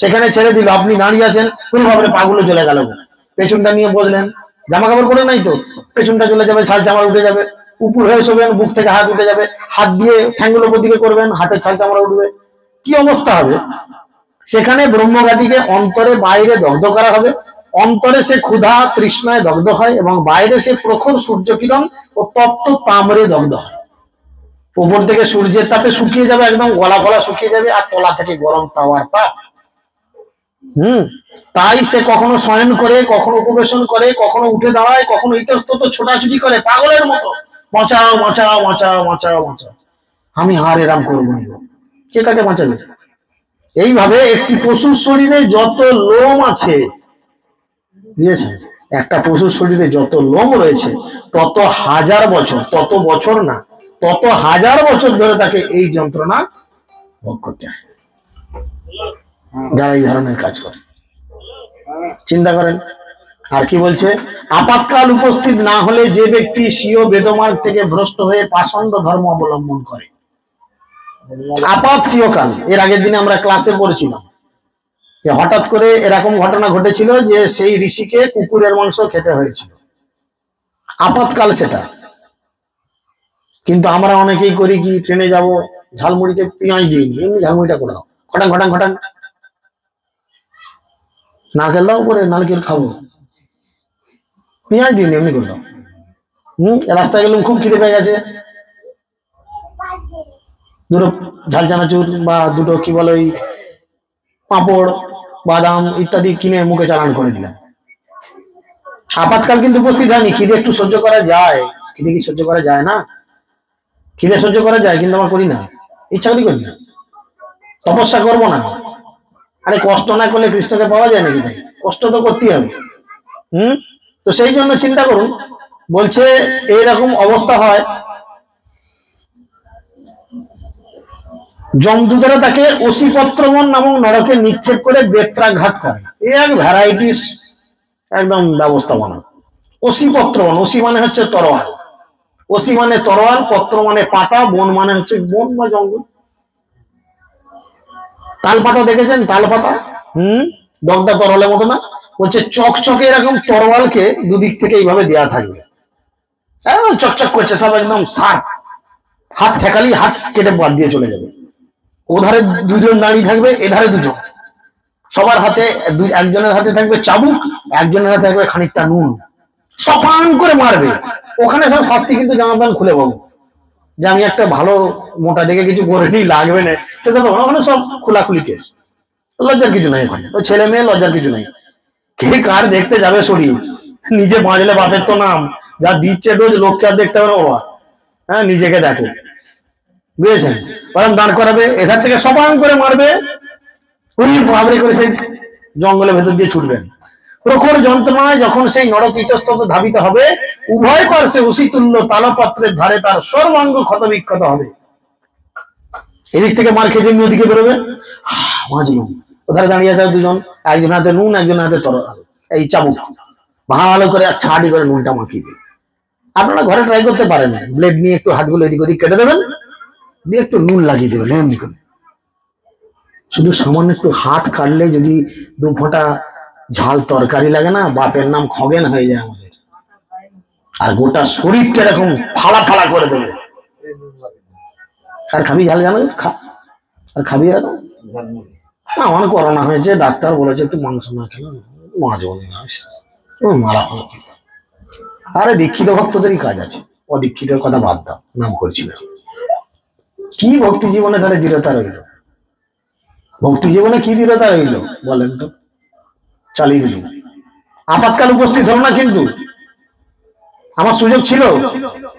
সেখানে ছেড়ে দিল, আপনি দাঁড়িয়ে আছেন, কোন ভাবে পাগুলো চলে গেল, পেছনটা নিয়ে বসলেন, জামা কাপড় পরে নাই তো, পেছনটা চলে যাবে, ছাল চামড়া উঠে যাবে, উপর হয়ে শোবেন, বুক থেকে হাত উঠে যাবে, হাত দিয়ে ঠ্যাঙ্গুলো দিকে করবেন, হাতের ছাল চামড়া উঠবে, কি অবস্থা হবে। সেখানে ব্রহ্মঘাতীকে অন্তরে বাইরে দগ্ধ করা হবে, অন্তরে সে ক্ষুধা তৃষ্ণায় দগ্ধ হয় এবং বাইরে সে প্রখর সূর্য কিরণ ও তপ্ত তামরে দগ্ধ হয়। উপর থেকে সূর্যের তাপে শুকিয়ে যাবে, একদম গলা গলা শুকিয়ে যাবে, আর তলা থেকে গরম তাওয়ার তাপ। তাই সে কখনো শয়ন করে, কখনো উপবেশন করে, কখনো উঠে দাঁড়ায়, কখনো ইতস্তত ছোটাছুটি করে পাগলের মতো, বাঁচাও বাঁচাও বাঁচাও বাঁচাও বাঁচাও, আমি হার এরাম করবো না। কে কাকে বাঁচাবে? এইভাবে একটি পশুর শরীরে যত লোম আছে, বুঝেছেন, একটা পশুর শরীরে যত লোম রয়েছে তত হাজার বছর, তত বছর না, তত হাজার বছর ধরে তাকে এই যন্ত্রণা ভোগ করতে হয় যারা এই ধরনের কাজ করে। চিন্তা করেন। আর কি বলছে, আপাতকাল উপস্থিত না হলে যে ব্যক্তি স্বীয় বেদমার্গ থেকে ভ্রষ্ট হয়ে পাষণ্ড ধর্ম অবলম্বন করে। আপাত স্বীয়কাল, এর আগের দিনে আমরা ক্লাসে পড়েছিলাম যে হঠাৎ করে এরকম ঘটনা ঘটেছিল যে সেই ঋষিকে কুকুরের মাংস খেতে হয়েছিল, আপাতকাল সেটা। কিন্তু আমরা অনেকেই করি কি, ট্রেনে যাব, ঝালমুড়িতে পেঁয়াজ দিইনি, এমনি ঝালমুড়িটা করে দাও, ঘটাং ঘটাং ঘটাং, নারকেল দাও করে নারকেল খাবো, পেঁয়াজ দিইনি এমনি করে দাও। রাস্তায় গেলাম, খুব খিদে পেয়ে গেছে, দুটো ঝাল চানাচুর বা দুটো কি বলে ওই পাঁপড় বাদাম ইত্যাদি কিনে মুখে চালান করে দিলাম। আপাতকাল কিন্তু উপস্থিত হয়নি, খিদে একটু সহ্য করা যায়, খিদে কি সহ্য করা যায় না? খিদে সহ্য করা যায়, কিন্তু আমরা করি না, ইচ্ছা করি করি না, তপস্যা করবো না। আরে কষ্ট না করলে কৃষ্ণকে পাওয়া যায় নাকি? তাই কষ্ট তো করতেই হবে। তো সেই জন্য চিন্তা করুন, বলছে এইরকম অবস্থা হয়, যমদূতেরা তাকে অসিপত্রবন নামক নরকে নিক্ষেপ করে বেত্রাঘাত করে। এক ভ্যারাইটিস একদম ব্যবস্থাপনা। অসিপত্রবন, অসি মানে হচ্ছে তরোয়াল, অসি মানে তরোয়াল, পত্র মানে পাতা, বন মানে হচ্ছে বন বা জঙ্গল। তাল পাতা দেখেছেন? তাল পাতা, ডগটা তরলের মতো না? বলছে চকচকে এরকম তরোয়ালকে দুদিক থেকে এইভাবে দেয়া থাকবে, একদম চকচক করছে, সব একদম শার্প, হাত ঠেকালি হাত কেটে বাদ দিয়ে চলে যাবে। ওধারে দুজন দাঁড়িয়ে থাকবে, এধারে দুজন, সবার হাতে, একজনের হাতে থাকবে চাবুক, একজনের হাতে থাকবে খানিকটা নুন, সপাং করে মারবে। ওখানে সব শাস্তি কিন্তু জামা প্যান্ট খুলে পাবো, যে আমি একটা ভালো মোটা দেখে কিছু করে নি, লাগবে না সেসব, ওখানে সব খোলাখুলি কেস, লজ্জার কিছু নাই ওখানে, ওই ছেলে মেয়ে লজ্জার কিছু নাই। কে কার দেখতে যাবে শরীর, নিজে বাঁচলে বাপের তো নাম, যা দিচ্ছে ডোজ লোককে আর দেখতে হবে না বাবা, হ্যাঁ নিজেকে দেখো, বুঝেছেন? ওরকম দাঁড় করাবে, এধার থেকে সপাং করে মারবে, বাবরে করে সেই জঙ্গলের ভেতর দিয়ে ছুটবেন। প্রখর যন্ত্রণায় যখন সেই নরক ইতস্তত ধাবিত হবে, উভয় পার্শ্বে উশিতুল্য তালপত্রের ধারে তার সর্বাঙ্গ ক্ষত বিক্ষত হবে। এদিক থেকে মার খেয়ে যেমনি ওদিকে বেরোবে, মাজলুম, ওধারে দাঁড়িয়ে আছে দুজন, একজন হাতে নুন, একজন হাতে তরোয়াল, এই চাবুক, ভালো করে ছাড়ি করে নুনটা মাখিয়ে দিন। আপনারা ঘরে ট্রাই করতে পারেন, ব্লেড নিয়ে একটু হাতগুলো এদিক ওদিক কেটে দেবেন, দিয়ে একটু নুন লাগিয়ে দেবেন, এমনি করে শুধু সামান্য একটু হাত কাটলে যদি 2 ফোঁটা ঝাল তরকারি লাগে না, বাপের নাম খগেন হয়ে যায় আমাদের, আর গোটা শরীরটা এরকম ফালা ফালা করে দেবে। আর খাবি ঝাল, জানো খা, আর খাবি এরকম। আমার করোনা হয়েছে, ডাক্তার বলেছে একটু মাংস না খেলে বাঁচবো না, মারা হলো। আরে দীক্ষিত ভক্তদেরই কাজ আছে, অদীক্ষিতের কথা বাদ দাও, নাম করছি না। কি ভক্তি জীবনে তাহলে দৃঢ়তা রইল? ভক্তি জীবনে কি দৃঢ়তা রইল বলেন তো? চালিয়ে দিল। আপাতকাল উপস্থিত হল না, কিন্তু আমার সুযোগ ছিল,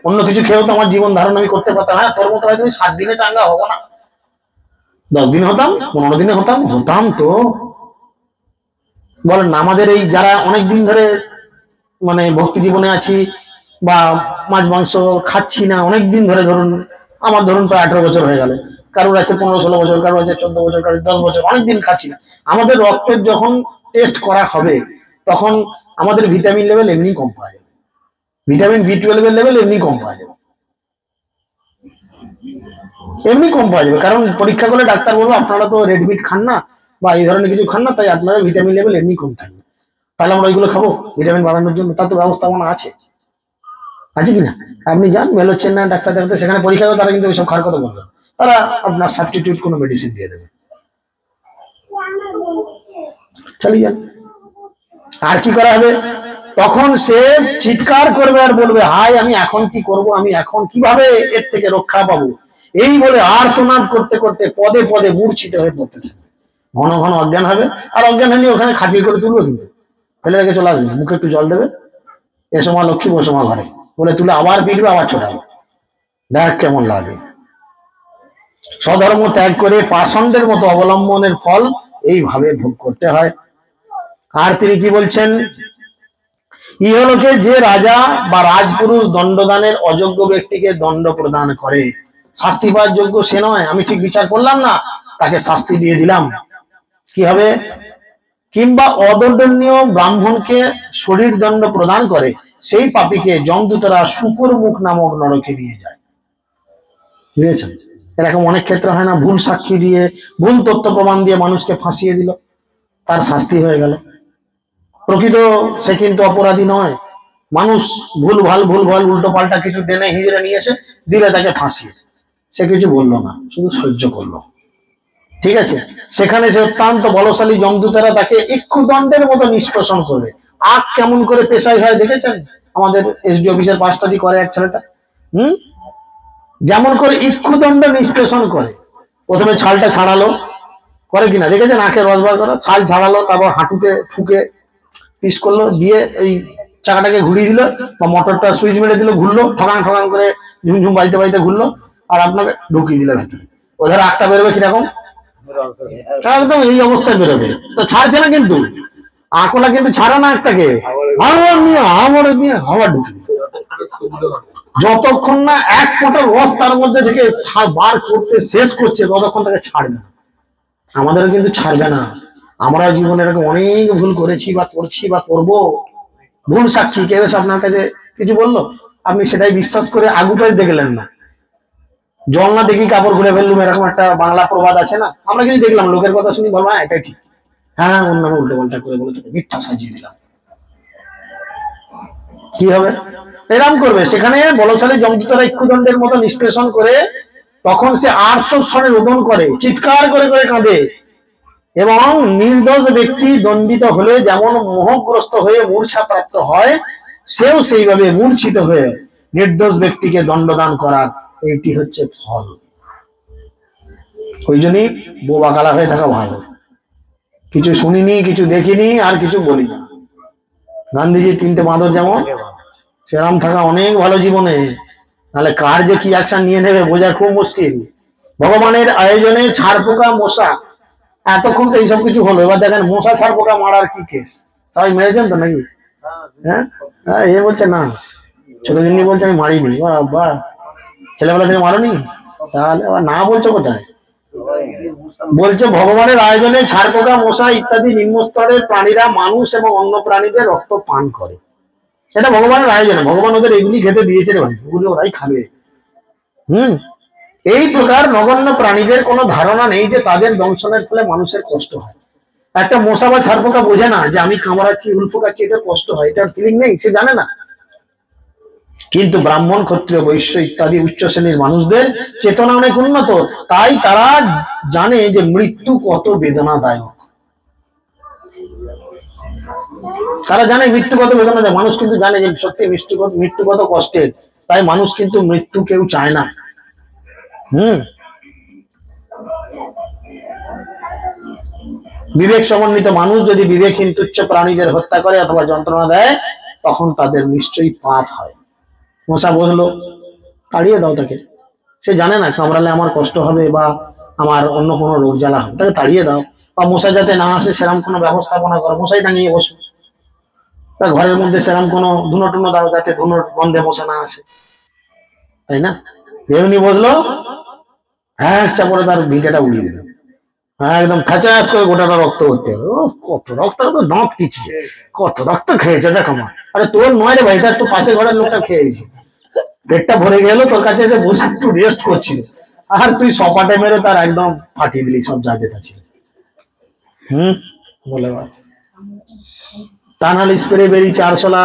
অন্য কিছু খেয়েও তো আমার জীবন ধারণ আমি করতে পারতাম। হ্যাঁ, তোর মতো হয়তো 7 দিনে চাঙ্গা হবো না, 10 দিনে হতাম, 15 দিনে হতাম, হতাম তো। বলেন না, আমাদের এই যারা অনেক দিন ধরে মানে ভক্তি জীবনে আছি বা মাছ মাংস খাচ্ছি না অনেক দিন ধরে, ধরুন আমার ধরুন প্রায় 18 বছর হয়ে গেল, কারোর আছে 15-16 বছর, কারোর আছে 14 বছর, কারোর 10 বছর, অনেকদিন খাচ্ছি না। আমাদের রক্তের যখন টেস্ট করা হবে তখন আমাদের ভিটামিন লেভেল এমনি কম পাওয়া যাবে, ভিটামিন B12 এর লেভেল এমনি কম পাওয়া যাবে, এমনি কম পাওয়া যাবে। কারণ পরীক্ষা করলে ডাক্তার বলবো আপনারা তো রেড মিট খান না বা এই ধরনের কিছু খান না, তাই আপনাদের ভিটামিন লেভেল এমনি কম থাকবে। তাহলে আমরা ওইগুলো খাবো ভিটামিন বাড়ানোর জন্য, তার তো ব্যবস্থাপনা আছে, আছে কিনা? আপনি যান মেলোচ্ছেন না ডাক্তার দেখাতে, সেখানে পরীক্ষা করে তারা কিন্তু ওইসব খাওয়ার কথা বলবে, তারা আপনার সাবস্টিটিউট কোনো মেডিসিন দিয়ে দেবে, চালিয়ে যান। আর কি করা হবে? তখন সে চিৎকার করবে আর বলবে, হায় আমি এখন কি করব, আমি এখন কিভাবে এর থেকে রক্ষা পাবো, এই বলে আর্তনাদ করতে করতে পদে পদে মূর্ছিত হয়ে পড়তে থাকবে। ঘন ঘন অজ্ঞান হবে, আর অজ্ঞান হলে ওখানে খাতির করে তুলবে, কিন্তু ফেলে রেখে চলে আসবে, মুখে একটু জল দেবে, এ সময় লক্ষ্মী বসমা ঘরে বলে তুলে আবার পিটবে, আবার চলে আসবে। দেখ কেমন লাগে। স্বধর্ম ত্যাগ করে পাষণ্ডের মতো অবলম্বনের ফল এইভাবে ভোগ করতে হয়। আর তিনি কি বলছেন, ইহলোকে যে রাজা বা রাজপুরুষ দণ্ডদানের অযোগ্য ব্যক্তিকে দণ্ড প্রদান করে, শাস্তি পাওয়ার যোগ্য সে নয়, আমি ঠিক বিচার করলাম না, তাকে শাস্তি দিয়ে দিলাম, কি হবে? কিংবা অদণ্ডনীয় ব্রাহ্মণকে শরীর দণ্ড প্রদান করে, সেই পাপীকে যমদূতরা শুকর মুখ নামক নরকে নিয়ে যায়। বুঝেছেন? এরকম অনেক ক্ষেত্রে হয় না, ভুল সাক্ষী দিয়ে, ভুল তথ্য প্রমাণ দিয়ে মানুষকে ফাঁসিয়ে দিল, তার শাস্তি হয়ে গেল। প্রকৃত সে কিন্তু অপরাধী নয়, মানুষ ভুল ভাল উল্টো পাল্টা কিছু টেনে হিজড়ে নিয়ে এসে দিলে তাকে ফাঁসিয়ে, সে কিছু বললো না, শুধু সহ্য করলো, ঠিক আছে? সেখানে সে অত্যন্ত বলশালী যমদূতেরা তাকে ইক্ষুদণ্ডের মতো নিষ্পেষণ করবে। আগ কেমন করে পেশাই হয় দেখেছেন? আমাদের এসডি অফিসের পাশটাদি করে এক ছেলেটা, যেমন করে ইক্ষুদণ্ড নিষ্পেষণ করে, প্রথমে ছালটা ছাড়ালো, করে কিনা দেখেছেন, আখের রস বার করা, ছাল ছাড়ালো, তারপর হাঁটুতে ঠুকে পিস করলো, দিয়ে এই চাকাটাকে ঘুরিয়ে দিল, বা মোটরটা সুইচ মেরে দিল, ঘুরলো, ঠকাং ঠকাং করে ঝুমঝুম বাড়িতে বাড়িতে ঘুরলো, আর আপনাকে ঢুকিয়ে দিল ভেতরে। ওদের আগটা বেরোবে কিরকম, একদম এই অবস্থায় বেরোবে, তো ছাড়ছে না, কিন্তু আকলা কিন্তু ছাড়া না একটাকে, আবার ঢুকিয়ে দিল। যতক্ষণ না এক ফোঁটা রস তার মধ্যে থেকে বার করতে শেষ করছে, ততক্ষণ তাকে ছাড়বে না। আমাদেরও কিন্তু ছাড়বে না। আমরা জীবনে এরকম অনেক ভুল করেছি বা করছি বা করবো, ভুল সাক্ষী, কেউ এসে আপনার কাছে কিছু বললো, আপনি সেটাই বিশ্বাস করে আগুটাই দেখলেন না, জল না দেখি কাপড় খুলে ফেললুম, এরকম একটা বাংলা প্রবাদ আছে না? আমরা কিন্তু দেখলাম, লোকের কথা শুনি বলবো হ্যাঁ এটাই ঠিক, হ্যাঁ অন্য উল্টো পাল্টা করে বলে তাকে মিথ্যা সাজিয়ে দিলাম, কি হবে? এরম করবে। সেখানে বলশালী যমদূতরা ইক্ষুদণ্ডের মতো নিষ্পেষণ করে, তখন সে আর্তস্বরে রোদন করে, চিৎকার করে করে কাঁদে, এবং নির্দোষ ব্যক্তি দণ্ডিত হলে যেমন মোহগ্রস্ত হয়ে মূর্ছা প্রাপ্ত হয়, সেও সেইভাবে মূর্ছিত হয়ে নির্দোষ ব্যক্তিকে দণ্ডদান করার এইটি হচ্ছে ফল। ওই জন্যই বোবা কালা হয়ে থাকা ভালো, কিছু শুনিনি, কিছু দেখিনি, আর কিছু বলি না। গান্ধীজির 3টে বাঁদর যেমন, সেরাম থাকা অনেক ভালো জীবনে, নাহলে কার যে কি অ্যাকশন নিয়ে নেবে বোঝা খুব মুশকিল। ভগবানের আয়োজনে ছাড় পোকা মশা, এতক্ষণ তো এইসব কিছু হলো, এবার দেখেন মশা ছাড় পোকা মারার কি কেস, সবাই মেরেছেন তো নাকি? হ্যাঁ, এ বলছে না, ছোট জিন্নি বলছে আমি মারিনি, বা ছেলেবেলা থেকে মারোনি, তাহলে আবার না বলছো কোথায়? বলছে ভগবানের আয়োজনে ছাড় পোকা মশা ইত্যাদি নিম্নস্তরের প্রাণীরা মানুষ এবং অন্য প্রাণীদের রক্ত পান করে, এটা ভগবানের আয়োজনে, ভগবান ওদের এগুলি খেতে দিয়েছে রে ভাই, ওগুলো ওরাই খাবে। এই প্রকার নগণ্য প্রাণীদের কোনো ধারণা নেই যে তাদের দংশনের ফলে মানুষের কষ্ট হয়। একটা মশা বা ছাড় পোকা বোঝে না যে আমি কামড়াচ্ছি, হুল ফোকাচ্ছি, এটার কষ্ট হয়, এটার ফিলিং নেই, সে জানে না। কিন্তু ব্রাহ্মণ, ক্ষত্রিয়, বৈশ্য ইত্যাদি উচ্চ শ্রেণীর মানুষদের চেতনা অনেক উন্নত, তাই তারা জানে যে মৃত্যু কত বেদনাদায়ক। তারা জানে মৃত্যু কত বেদনাদায়ক, মানুষ কিন্তু জানে যে সত্যি মৃত্যু কত কষ্টের, তাই মানুষ কিন্তু মৃত্যু কেউ চায় না। বিবেক সমন্বিত মানুষ যদি বিবেকহীন তুচ্ছ প্রাণীদের হত্যা করে অথবা যন্ত্রণা দেয়, তখন তাদের নিশ্চয়ই পাপ হয়। মশা বসলো, তাড়িয়ে দাও তাকে, সে জানে না কামড়ালে আমার কষ্ট হবে বা আমার অন্য কোনো রোগ জ্বালা হবে, তাকে তাড়িয়ে দাও। বা মশা যাতে না আসে সেরকম কোনো ব্যবস্থাপনা করো, মশাই টাঙিয়ে বসো, বা ঘরের মধ্যে সেরকম কোনো ধুনো টুনো দাও যাতে ধুনোর গন্ধে মশা না আসে, তাই না? এমনি বসলো, এক চাপড়ে তার ভিটাটা উড়িয়ে দিল, একদম খাচাস করে গোটাটা রক্ত করতে হবে। ও কত রক্ত, দাঁত কিছু কত রক্ত খেয়েছে দেখো মা, আরে তোর নয় রে ভাই, এটা তো পাশে ঘরের লোকটা খেয়েছে, পেটটা ভরে গেল, তোর কাছে এসে বসে একটু রেস্ট করছিল, আর তুই সপাটে মেরে তার একদম ফাটিয়ে দিলি সব যা যেটা ছিল। বলে তা নাহলে স্প্রে বেরিয়েছে আরশোলা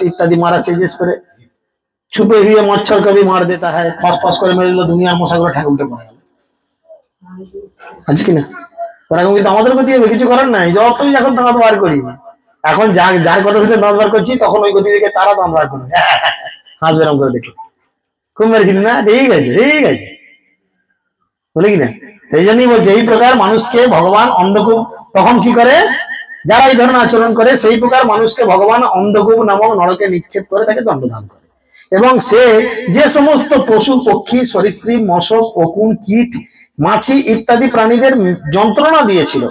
ইত্যাদি মারা, সেই যে স্প্রে ছুপে হুয়ে মচ্ছর কবি মার দেতা হয়, ফস ফস করে মেরে দিল, দুনিয়ার মশাগুলো ঠেকে উঠে পড়ে গেল, আছে কিনা? ওরকম কিন্তু আমাদেরকে দিয়ে কিছু করার নাই, যতই এখন টাকা বার করি, এখন যার কথা শুনে দাঁত বার করছি তখন ওই গতি দেখে তারা দাঁত বার করবে, হাসবে এরকম করে দেখে, খুব মেরেছিলি না, ঠিক আছে ঠিক আছে, বলে কিনা। এই জন্যই বলছে এই প্রকার মানুষকে ভগবান অন্ধকূপ, তখন কি করে যারা এই ধরনের আচরণ করে সেই প্রকার মানুষকে ভগবান অন্ধকূপ নামক নরকে নিক্ষেপ করে তাকে দণ্ডদান করে। এবং সে যে সমস্ত পশু পক্ষী সরীসৃপ মশক অকুন কীট মাছি ইত্যাদি প্রাণীদের যন্ত্রণা দিয়েছিল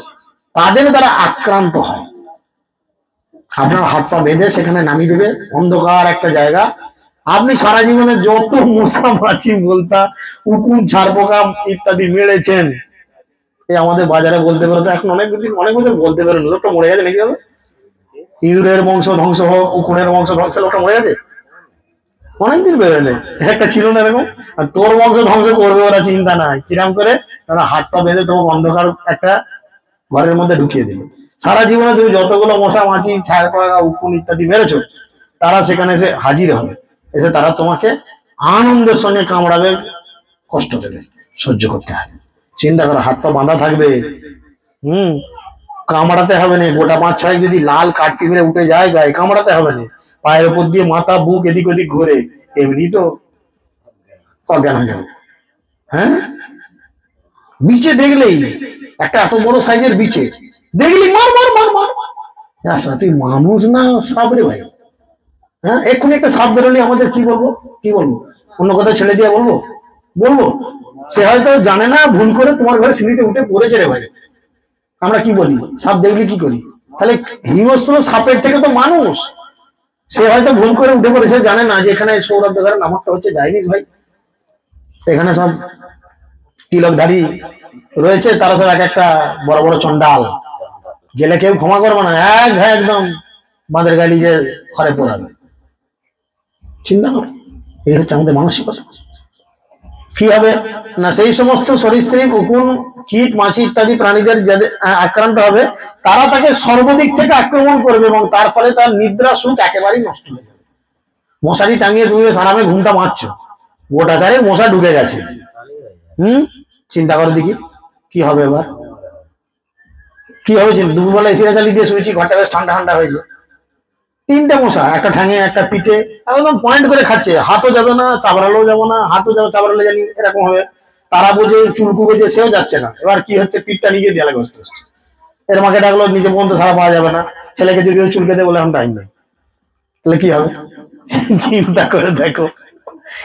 তাদের দ্বারা আক্রান্ত হয়। আপনার হাত পা বেঁধে সেখানে নামিয়ে দেবে, অন্ধকার একটা জায়গা, আপনি সারা জীবনে যত মশা মাছি বলতা উকুন ঝাড়পোকা ইত্যাদি মেরেছেন, এই আমাদের বাজারে বলতে বেরোতো, এখন অনেক বছর বলতে বেরোনো, লোকটা মরে গেছে নাকি? ইঁদুরের বংশ ধ্বংস হোক, উকুনের বংশ ধ্বংস, লোকটা মরে গেছে অনেকদিন বেরোলে, একটা ছিল না এরকম। আর তোর বংশ ধ্বংস করবে ওরা, চিন্তা নাই, কিরাম করে ওরা হাত পা বেঁধে তোমার অন্ধকার একটা ঘরের মধ্যে ঢুকিয়ে দিল। সারা জীবনে তুমি যতগুলো মশা মাছি ছাড়পোকা উকুন ইত্যাদি মেরেছো তারা সেখানে এসে হাজির হবে, এসে তারা তোমাকে আনন্দের সঙ্গে কামড়াবে, কষ্ট দেবে, সহ্য করতে হবে। চিন্তা করো, হাত পা বাঁধা থাকবে, কামড়াতে হবে না, গোটা 5-6 যদি লাল কাঠপিমড়ে উঠে যায় গায়ে, কামড়াতে হবে না, পায়ের উপর দিয়ে মাথা বুক এদিক ওদিক ঘুরে এমনি তো অজ্ঞান হয়ে যাবে। হ্যাঁ, বিচে দেখলেই একটা এত বড় সাইজের বিচে দেখলি মার মার মার মার, তুই মানুষ না সাপ রে ভাই? হ্যাঁ, এক্ষুনি একটা সাপ বেরোলি আমাদের কি বলবো, অন্য কথা ছেড়ে দিয়ে বলবো সে হয়তো জানে না ভুল করে তোমার ঘরে সিঁড়িতে উঠে পড়েছে রে ভাই, আমরা কি বলি, সাপ দেখলি কি করি? তাহলে হিংস্র সাপের থেকে তো মানুষ, সে হয়তো ভুল করে উঠে পড়েছে, জানে না যে এখানে সৌরভ ঘরের নামকটা হচ্ছে জাইনিস ভাই, এখানে সব তিলকধারী রয়েছে, তারা সব এক একটা বড় বড় চন্ডাল, গেলে কেউ ক্ষমা করবে না, একদম বাঁধের গালি যে ঘরে পড়াবে। চিন্তা করো, এই হচ্ছে আমাদের মানসিকতা। কি হবে না, সেই সমস্ত সরীসৃপ উকুন কীট মাছি ইত্যাদি প্রাণীদের যাদের আক্রান্ত হবে তারা তাকে সর্বদিক থেকে আক্রমণ করবে এবং তার ফলে তার নিদ্রা সুখ একেবারেই নষ্ট হয়ে যাবে। মশারি টাঙিয়ে তুমি সারামে ঘুমটা মারছো, গোটা চারের মশা ঢুকে গেছে, চিন্তা করো দেখি কি হবে এবার, কি হবে? দুপুরবেলা এসিটা চালিয়ে দিয়ে শুয়েছি, ঘরটা বেশ ঠান্ডা ঠান্ডা হয়েছে, 3টে মশা, একটা ঠ্যাঙে একটা পিঠে, একদম পয়েন্ট করে খাচ্ছে, হাতও যাবে না চাবড়ালেও যাবো না, হাতও যাবে চাবড়ালে জানি এরকম হবে, তারা বোঝে চুলকু বোঝে সেও যাচ্ছে না। এবার কি হচ্ছে, পিঠটা নিয়ে দেয়ালে গ্রস্ত হচ্ছে, এর মাকে ডাকলো, নিজে পর্যন্ত সারা পাওয়া যাবে না, ছেলেকে যদি চুলকে দেয় বলে এখন টাইম নেই, তাহলে কি হবে? চিন্তা করে দেখো,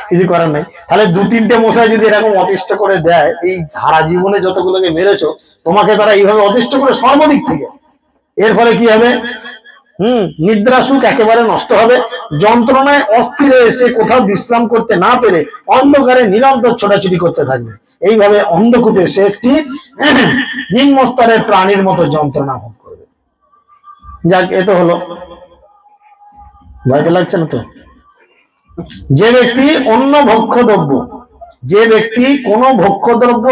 কিছু করার নাই। তাহলে 2-3টে মশা যদি এরকম অতিষ্ঠ করে দেয়, এই সারা জীবনে যতগুলোকে মেরেছো তোমাকে তারা এইভাবে অতিষ্ঠ করে সর্বদিক থেকে, এর ফলে কি হবে? নিদ্রা সুখ একেবারে নষ্ট হবে, যন্ত্রণায় অস্থির হয়ে এসে কোথাও বিশ্রাম করতে না পেরে অন্ধকারে নিরন্তর ছোটাছুটি করতে থাকবে। এইভাবে অন্ধকূপে সে একটি নিম্ন স্তরের প্রাণীর মতো যন্ত্রণা ভোগ করবে। যাক, এ তো হলো, ভয়টা লাগছে না তো? যে ব্যক্তি অন্য ভক্ষ্যদ্রব্য, যে ব্যক্তি কোনো ভক্ষ্যদ্রব্য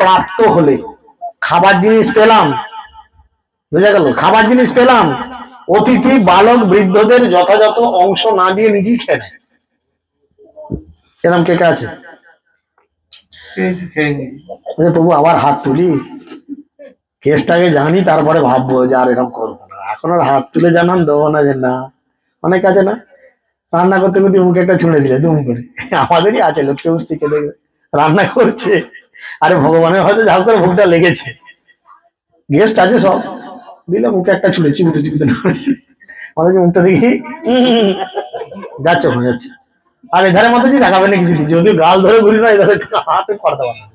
প্রাপ্ত হলে, খাবার জিনিস পেলাম, বোঝা গেল, খাবার জিনিস পেলাম, অতিথি বালক বৃদ্ধদের যথাযথ অংশ না দিয়ে নিজেই খেয়ে নেয়। এরকম কে কে আছে? প্রভু আবার হাত তুলি, কেসটাকে জানি তারপরে ভাববো যে আর এরকম করবো না, এখন আর হাত তুলে জানান দেবো না, যে না, অনেক আছে না, রান্না করতে করতে মুখে একটা ছুঁড়ে দিলে দুম করে, আমাদেরই আছে লক্ষ্মী বস্তিকে দেখবে রান্না করছে, আরে ভগবানের হয়তো যা করে ভোগটা লেগেছে, গেস্ট আছে সব, দিলে মুখে একটা ছুঁড়ে চিবিতে আমাদের মুখটা দেখি যাচ্ছে, ওখানে যাচ্ছে, আর এধারে মাথায় দেখাবে না কিছু, যদিও গাল ধরে ঘুরি না, এধারে হাতে করতে পারে না।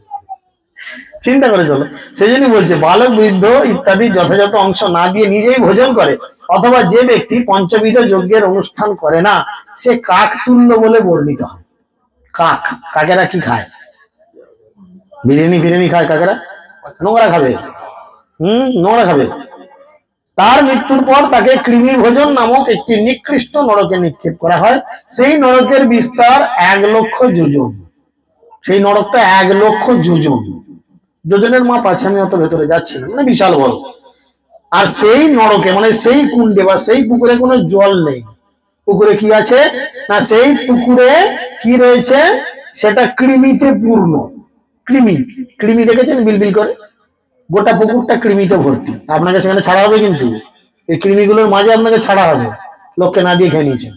চিন্তা করে চলো, সেই জন্যই বলছে বালক বৃদ্ধ ইত্যাদি যথাযথ অংশ না দিয়ে নিজেই ভোজন করে, অথবা যে ব্যক্তি পঞ্চবিধ যজ্ঞের অনুষ্ঠান করে না সে কাক তুল্য বলে বর্ণিত হয়। কাকেরা কি খায়? বিরিয়ানি খায় কাকেরা, নোংরা খাবে, নোংরা খাবে। তার মৃত্যুর পর তাকে কৃমি ভোজন নামক একটি নিকৃষ্ট নরকে নিক্ষেপ করা হয়। সেই নরকের বিস্তার 1,00,000 যোজন, সেই নরকটা 1,00,000 যোজন, যোজনের মাপ আছে, আমি অত ভেতরে যাচ্ছি না, মানে বিশাল বড়। আর সেই নরকে মানে সেই কুণ্ডে বা সেই পুকুরে কোনো জল নেই, পুকুরে কি আছে না, সেই পুকুরে কি রয়েছে, সেটা কৃমিতে পূর্ণ। কৃমি দেখেছেন বিলবিল করে, গোটা পুকুরটা কৃমিতে ভর্তি, আপনাকে সেখানে ছাড়া হবে কিন্তু এই কৃমিগুলোর মাঝে আপনাকে ছাড়া হবে, লোককে না দিয়ে খেয়ে নিয়েছেন।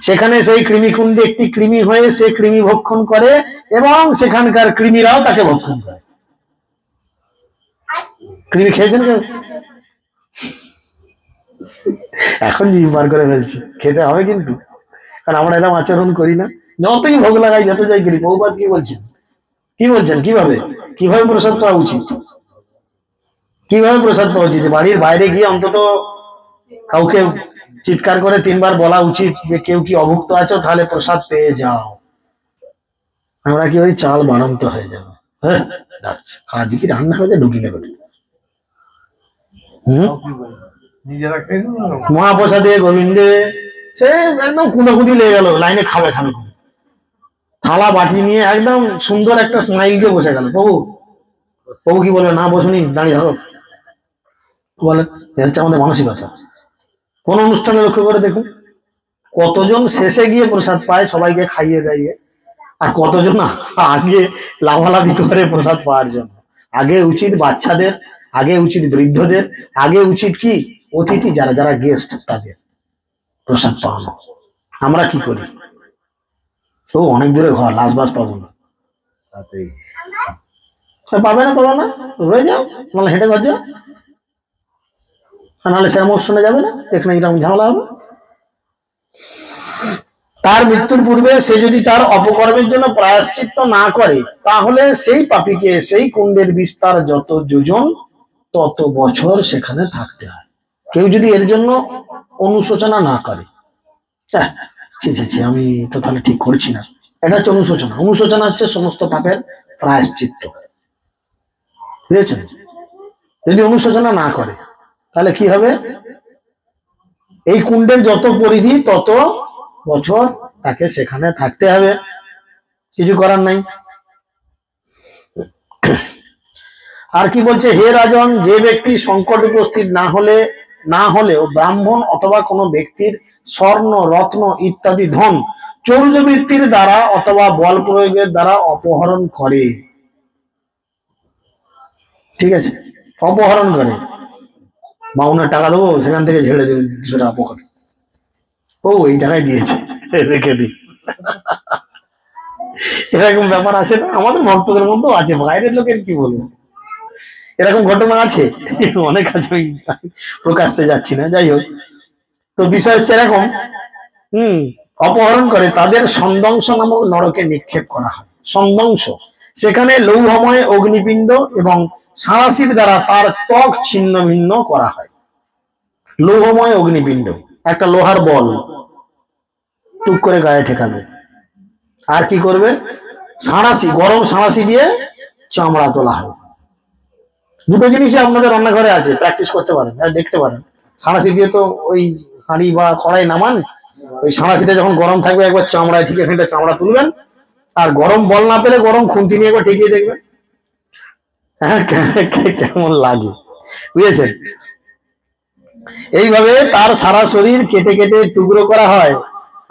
সেখানে সেই কৃমিকুণ্ডে একটি কৃমি হয়ে সে কৃমি ভক্ষণ করে এবং সেখানকার কৃমিরাও তাকে ভক্ষণ করে। কৃমি খেয়েছেন কেউ? এখন জিভ বার করে ফেলছি, খেতে হবে কিন্তু, কারণ আমরা এরকম আচরণ করি না। যতই ভোগ লাগাই, যত যাই করি। বহুপাত কি বলছেন, কি বলছেন, কিভাবে কিভাবে প্রসাদ পাওয়া উচিত? কিভাবে প্রসাদ পাওয়া উচিত? বাড়ির বাইরে গিয়ে অন্তত কাউকে চিৎকার করে 3 বার বলা উচিত যে কেউ কি অভুক্ত আছো, তাহলে প্রসাদ পেয়ে যাও। আমরা কি ওই চাল বাড়ন্ত হয়ে যাবো, হ্যাঁ ডাকছে খাওয়া দিকে রান্না হয়ে ঢুকি নেবে। মহাপ্রসাদে গোবিন্দে সে একদম কুঁদাকুঁদি লেগে গেল, লাইনে খাবে খাবে করে থালা বাটি নিয়ে একদম সুন্দর একটা স্মাইল দিয়ে বসে গেল। প্রভু প্রভু কি বলবে? না বসুনি, দাঁড়িয়ে থাকো। বলেন, এ হচ্ছে আমাদের মানসিকতা। কোন অনুষ্ঠানে লক্ষ্য করে দেখুন, কতজন শেষে গিয়ে প্রসাদ পায়, সবাইকে খাইয়ে দেয়, আর কতজন আগে লাভালাভি করে প্রসাদ পাওয়ার জন্য। আগে উচিত বাচ্চাদের, আগে উচিত বৃদ্ধদের, আগে উচিত কি অতিথি যারা যারা গেস্ট তাদের প্রসাদ পাওয়ানো। আমরা কি করি? তো অনেক দূরে ঘর, লাশ বাস পাবো না। পাবে না, পাবে না, রয়ে যাও, নাহলে হেঁটে ঘর যাও, নাহলে সেরকম শুনে যাবে না, এখানে এরকম ঝামেলা হবে। তার মৃত্যুর পূর্বে সে যদি তার অপকর্মের জন্য প্রায়শ্চিত্ত না করে, তাহলে সেই পাপীকে সেই কুণ্ডের বিস্তার যত যোজন তত বছর সেখানে থাকতে হয়। কেউ যদি এর জন্য অনুশোচনা না করে, আমি তো তাহলে ঠিক করছি না, এটা হচ্ছে অনুশোচনা। অনুশোচনা হচ্ছে সমস্ত পাপের প্রায়শ্চিত্ত, বুঝেছেন? যদি অনুশোচনা না করে তাহলে কি হবে? এই কুণ্ডের যত পরিধি তত বছর তাকে সেখানে থাকতে হবে, কিছু করার নাই। আর কি বলছে? হে রাজন, যে ব্যক্তি সংকট উপস্থিত না হলেও ব্রাহ্মণ অথবা কোনো ব্যক্তির স্বর্ণ রত্ন ইত্যাদি ধন চৌর্যবৃত্তির দ্বারা অথবা বল প্রয়োগের দ্বারা অপহরণ করে, ঠিক আছে, অপহরণ করে, মাউনের টাকা দেবো, সেখান থেকে ঝেড়ে দেবে 200 টাকা পকেট, ও এই টাকায় দিয়েছে, রেখে দিই। এরকম ব্যাপার আছে না? আমাদের ভক্তদের মধ্যেও আছে, বাইরের লোকের কি বলবো, এরকম ঘটনা আছে, অনেক আছে, প্রকাশ্যে যাচ্ছি না। যাই হোক, তো বিষয় হচ্ছে এরকম, অপহরণ করে তাদের সন্দংশ নামক নরকে নিক্ষেপ করা হয়। সন্দংশ, সেখানে লৌহময় অগ্নিপিণ্ড এবং সাঁড়াশির দ্বারা তার ত্বক ছিন্ন ভিন্ন করা হয়। লৌহময় অগ্নিপিণ্ড, একটা লোহার বল টুক করে গায়ে ঠেকাবে, আর কি করবে? সাঁড়াশি, গরম সাঁড়াশি দিয়ে চামড়া তোলা হবে। দুটো জিনিসই আপনাদের রান্নাঘরে আছে, প্র্যাকটিস করতে পারেন, দেখতে পারেন। সাঁড়াশি দিয়ে তো ওই হাঁড়ি বা কড়াই নামান, ওই সাঁড়াশিটা যখন গরম থাকবে একবার চামড়ায় ঠিক এখানটা চামড়া তুলবেন, আর গরম বল না পেলে গরম খুন্তি নিয়ে একবার ঠেকিয়ে দেখবেন, হ্যাঁ কেমন লাগে, বুঝেছেন? এইভাবে তার সারা শরীর কেটে কেটে টুকরো করা হয়।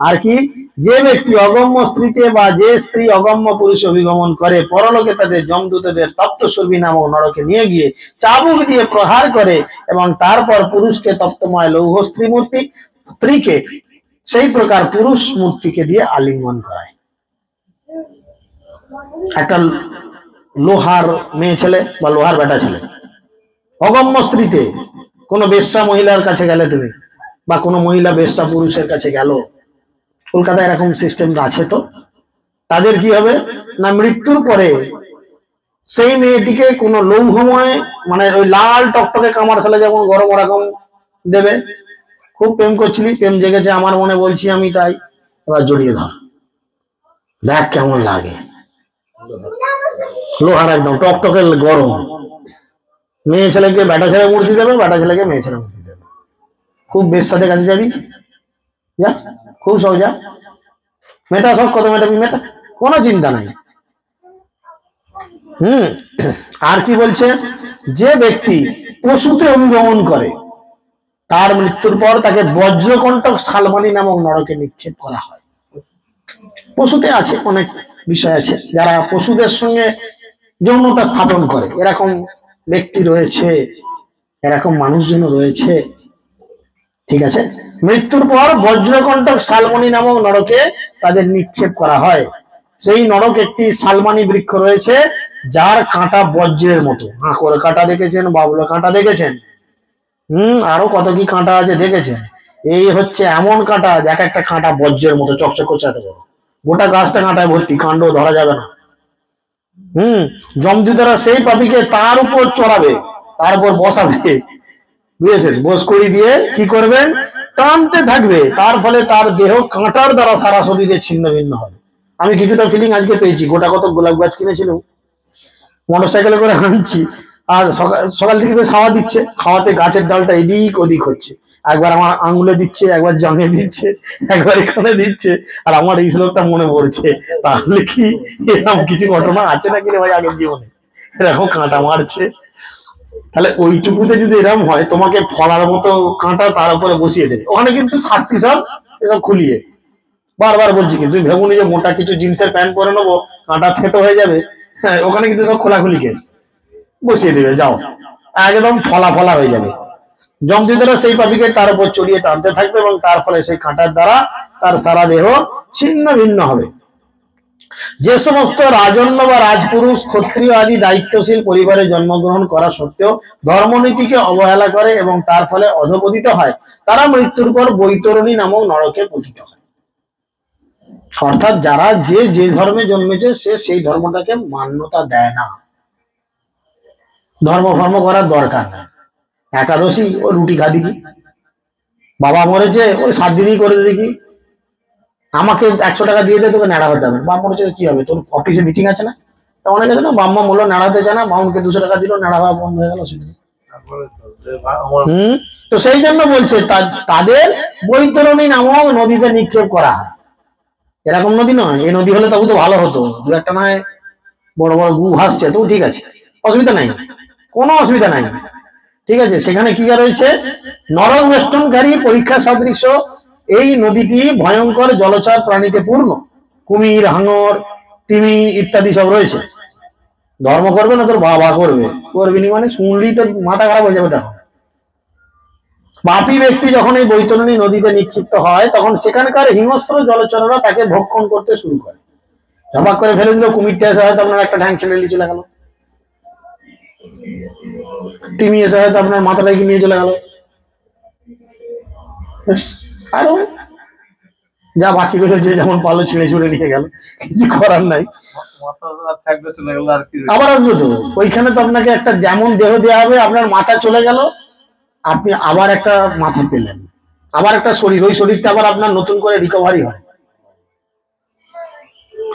আর কি, যে ব্যক্তি অগম্য স্ত্রীতে বা যে স্ত্রী অগম্য পুরুষ অভিগমন করে, পরলোকে তাদের যমদূতদের তপ্তসর্বী নামক নরকে নিয়ে গিয়ে চাবুক দিয়ে প্রহার করে এবং তারপর পুরুষকে তপ্তময় লৌহ স্ত্রীকে সেই প্রকার পুরুষ মূর্তিকে দিয়ে আলিঙ্গন করায়। একটা লোহার মেয়ে ছেলে বা লোহার বেটা ছেলে অগম্য স্ত্রীতে, কোনো বেশ্যা মহিলার কাছে গেলে তুমি, বা কোনো মহিলা বেশ্যা পুরুষের কাছে গেল, কলকাতায় এরকম সিস্টেম আছে, তো তাদের কি হবে না, মৃত্যুর পরে সেই মেয়েটিকে কোনো লৌহময়, মানে ওই লাল টকটকে কামার ছেলে যেমন গরম ওরকম দেবে। খুব প্রেম করছিলি, প্রেম জেগেছে আমার মনে, বলছি আমি, তাই এবার জড়িয়ে ধর, দেখ কেমন লাগে, লোহার একদম টকটকে গরম। মেয়ে ছেলেকে বেটা ছেলে মূর্তি দেবে, বেটা ছেলেকে মেয়ে ছেলে মূর্তি দেবে। খুব বেশ্যাদের কাছে যাবি, যা, খুব সহজা, মেটা সব, কত মেটাবি মেটা, কোনো চিন্তা নাই। আর কি বলছে? যে ব্যক্তি পশুতে অভিগমন করে, তার মৃত্যুর পর তাকে বজ্রকণ্টক শালমানি নামক নরকে নিক্ষেপ করা হয়। পশুতে আছে অনেক বিষয় আছে, যারা পশুদের সঙ্গে যৌনতা স্থাপন করে, এরকম ব্যক্তি রয়েছে, এরকম মানুষজন রয়েছে। ঠিক আছে, মৃত্যুর পর বজ্রকণ্টক শালমণি নামক নরকে তাদের নিক্ষেপ করা হয়। সেই নরক একটি শালমানি বৃক্ষ রয়েছে, যার কাঁটা বজ্রের মতো। আঁকড় কাঁটা দেখেছেন, বাবুলা কাঁটা দেখেছেন, আরো কত কি কাঁটা আছে দেখেছেন। এই হচ্ছে এমন কাঁটা, এক একটা কাঁটা বজ্রের মতো চকচক করছে, এত বড়। গোটা গাছটা কাঁটায় ভর্তি, কাণ্ড ধরা যাবে না। যমদূতেরা সেই পাপীকে তার উপর চড়াবে, তার উপর বসাবে, বুঝেছেন, বোস করি দিয়ে কি করবেন, টানতে থাকবে। তার ফলে তার দেহ কাঁটার দ্বারা সারা শরীরে ছিন্ন ভিন্ন হবে। আমি কিছুটা ফিলিং আজকে পেয়েছি। গোটা কত গোলাপ গাছ কিনেছিলাম, মোটরসাইকেলে করে আনছি, আর সকাল থেকে বেশ হাওয়া দিচ্ছে, হাওয়াতে গাছের ডালটা এদিক ওদিক হচ্ছে। একবার আমার আঙুলে দিচ্ছে, একবার জাঙে দিচ্ছে, একবার এখানে দিচ্ছে। আর আমার এই শ্লোকটা মনে পড়ছে, তাহলে কি এরকম কিছু ঘটনা আছে নাকি রে ভাই আগের জীবনে, এরকম কাঁটা মারছে। তাহলে ওইটুকুতে যদি এরকম হয়, তোমাকে ফলার মতো কাঁটা তার উপরে বসিয়ে দেবে। ওখানে কিন্তু শাস্তি সব এসব খুলিয়ে, বারবার বলছি, কিন্তু ভেবুনি যে মোটা কিছু জিন্সের প্যান্ট পরে নেবো, কাঁটা থেতো হয়ে যাবে। হ্যাঁ, ওখানে কিন্তু সব খোলাখুলি কেস বসিয়ে দেবে, যাও, একদম ফলা ফলা হয়ে যাবে। যমদূতেরা সেই পাপীকে তার উপর চড়িয়ে টানতে থাকবে, এবং তার ফলে সেই কাঁটার দ্বারা তার সারা দেহ ছিন্ন ভিন্ন হবে। যে সমস্ত রাজন্য বা রাজপুরুষ, ক্ষত্রিয় আদি দায়িত্বশীল পরিবারে জন্মগ্রহণ করা সত্ত্বেও ধর্মনীতিকে অবহেলা করে এবং তার ফলে অধঃপতিত হয়, তারা মৃত্যুর পর বৈতরণী নামক নরকে পতিত হয়। অর্থাৎ যারা যে ধর্মে জন্মেছে, সে সেই ধর্মটাকে মান্যতা দেয় না, ধর্ম করার দরকার নেই। একাদশী ও রুটি খা দেখি, বাবা মরেছে ওই 7 দিনই করে দেখি, আমাকে 100 টাকা দিয়ে দে, তোকে নেড়া হতে হবে। বাবা মরেছে কি হবে, তোর অফিসে মিটিং আছে না, অনেকে আছে না, বাম্মা মূল্য নেড়াতে চায় না, বামুনকে 200 টাকা দিল, নেড়া হওয়া বন্ধ হয়ে গেল। তো সেই জন্য বলছে তাদের বৈতরণী নামক নদীতে নিক্ষেপ করা হয়। এরকম নদী নয়, এই নদী হলে তবু তো ভালো হতো, দু একটা নয় বড় বড় গু ভাসছে, তো ঠিক আছে, অসুবিধা নাই, কোনো অসুবিধা নাই। ঠিক আছে, সেখানে কি রয়েছে, নরক বেষ্টনকারী পরীক্ষা সদৃশ এই নদীটি ভয়ঙ্কর জলচর প্রাণীতে পূর্ণ। কুমির, হাঙর, তিমি ইত্যাদি সব রয়েছে। ধর্ম করবে না তোর বাবা করবে, করবিনি মানে শুনলেই তোর মাথা খারাপ হয়ে যাবে। তখন পাপী ব্যক্তি যখন এই বৈতরণী নদীতে নিক্ষিপ্ত হয়, তখন সেখানকার হিংস্র জলচররা তাকে ভক্ষণ করতে শুরু করে। জবাক করে ফেলে দিল, কুমিরটা এসে হয়তো আপনার একটা ঠ্যাং ছেড়ে চলে গেল, তিমি এসে হয়তো আপনার মাথাটাকে নিয়ে চলে গেল, আরো যা বাকি গুলো যে যেমন পালো ছিঁড়ে ছুড়ে নিয়ে গেল, কিছু করার নাই। আবার আসবে তো, ওইখানে তো আপনাকে একটা যেমন দেহ দেওয়া হবে, আপনার মাথা চলে গেল, আপনি আবার একটা মাথা পেলেন, আবার একটা শরীর, ওই শরীরটা আবার আপনার নতুন করে রিকভারি হয়।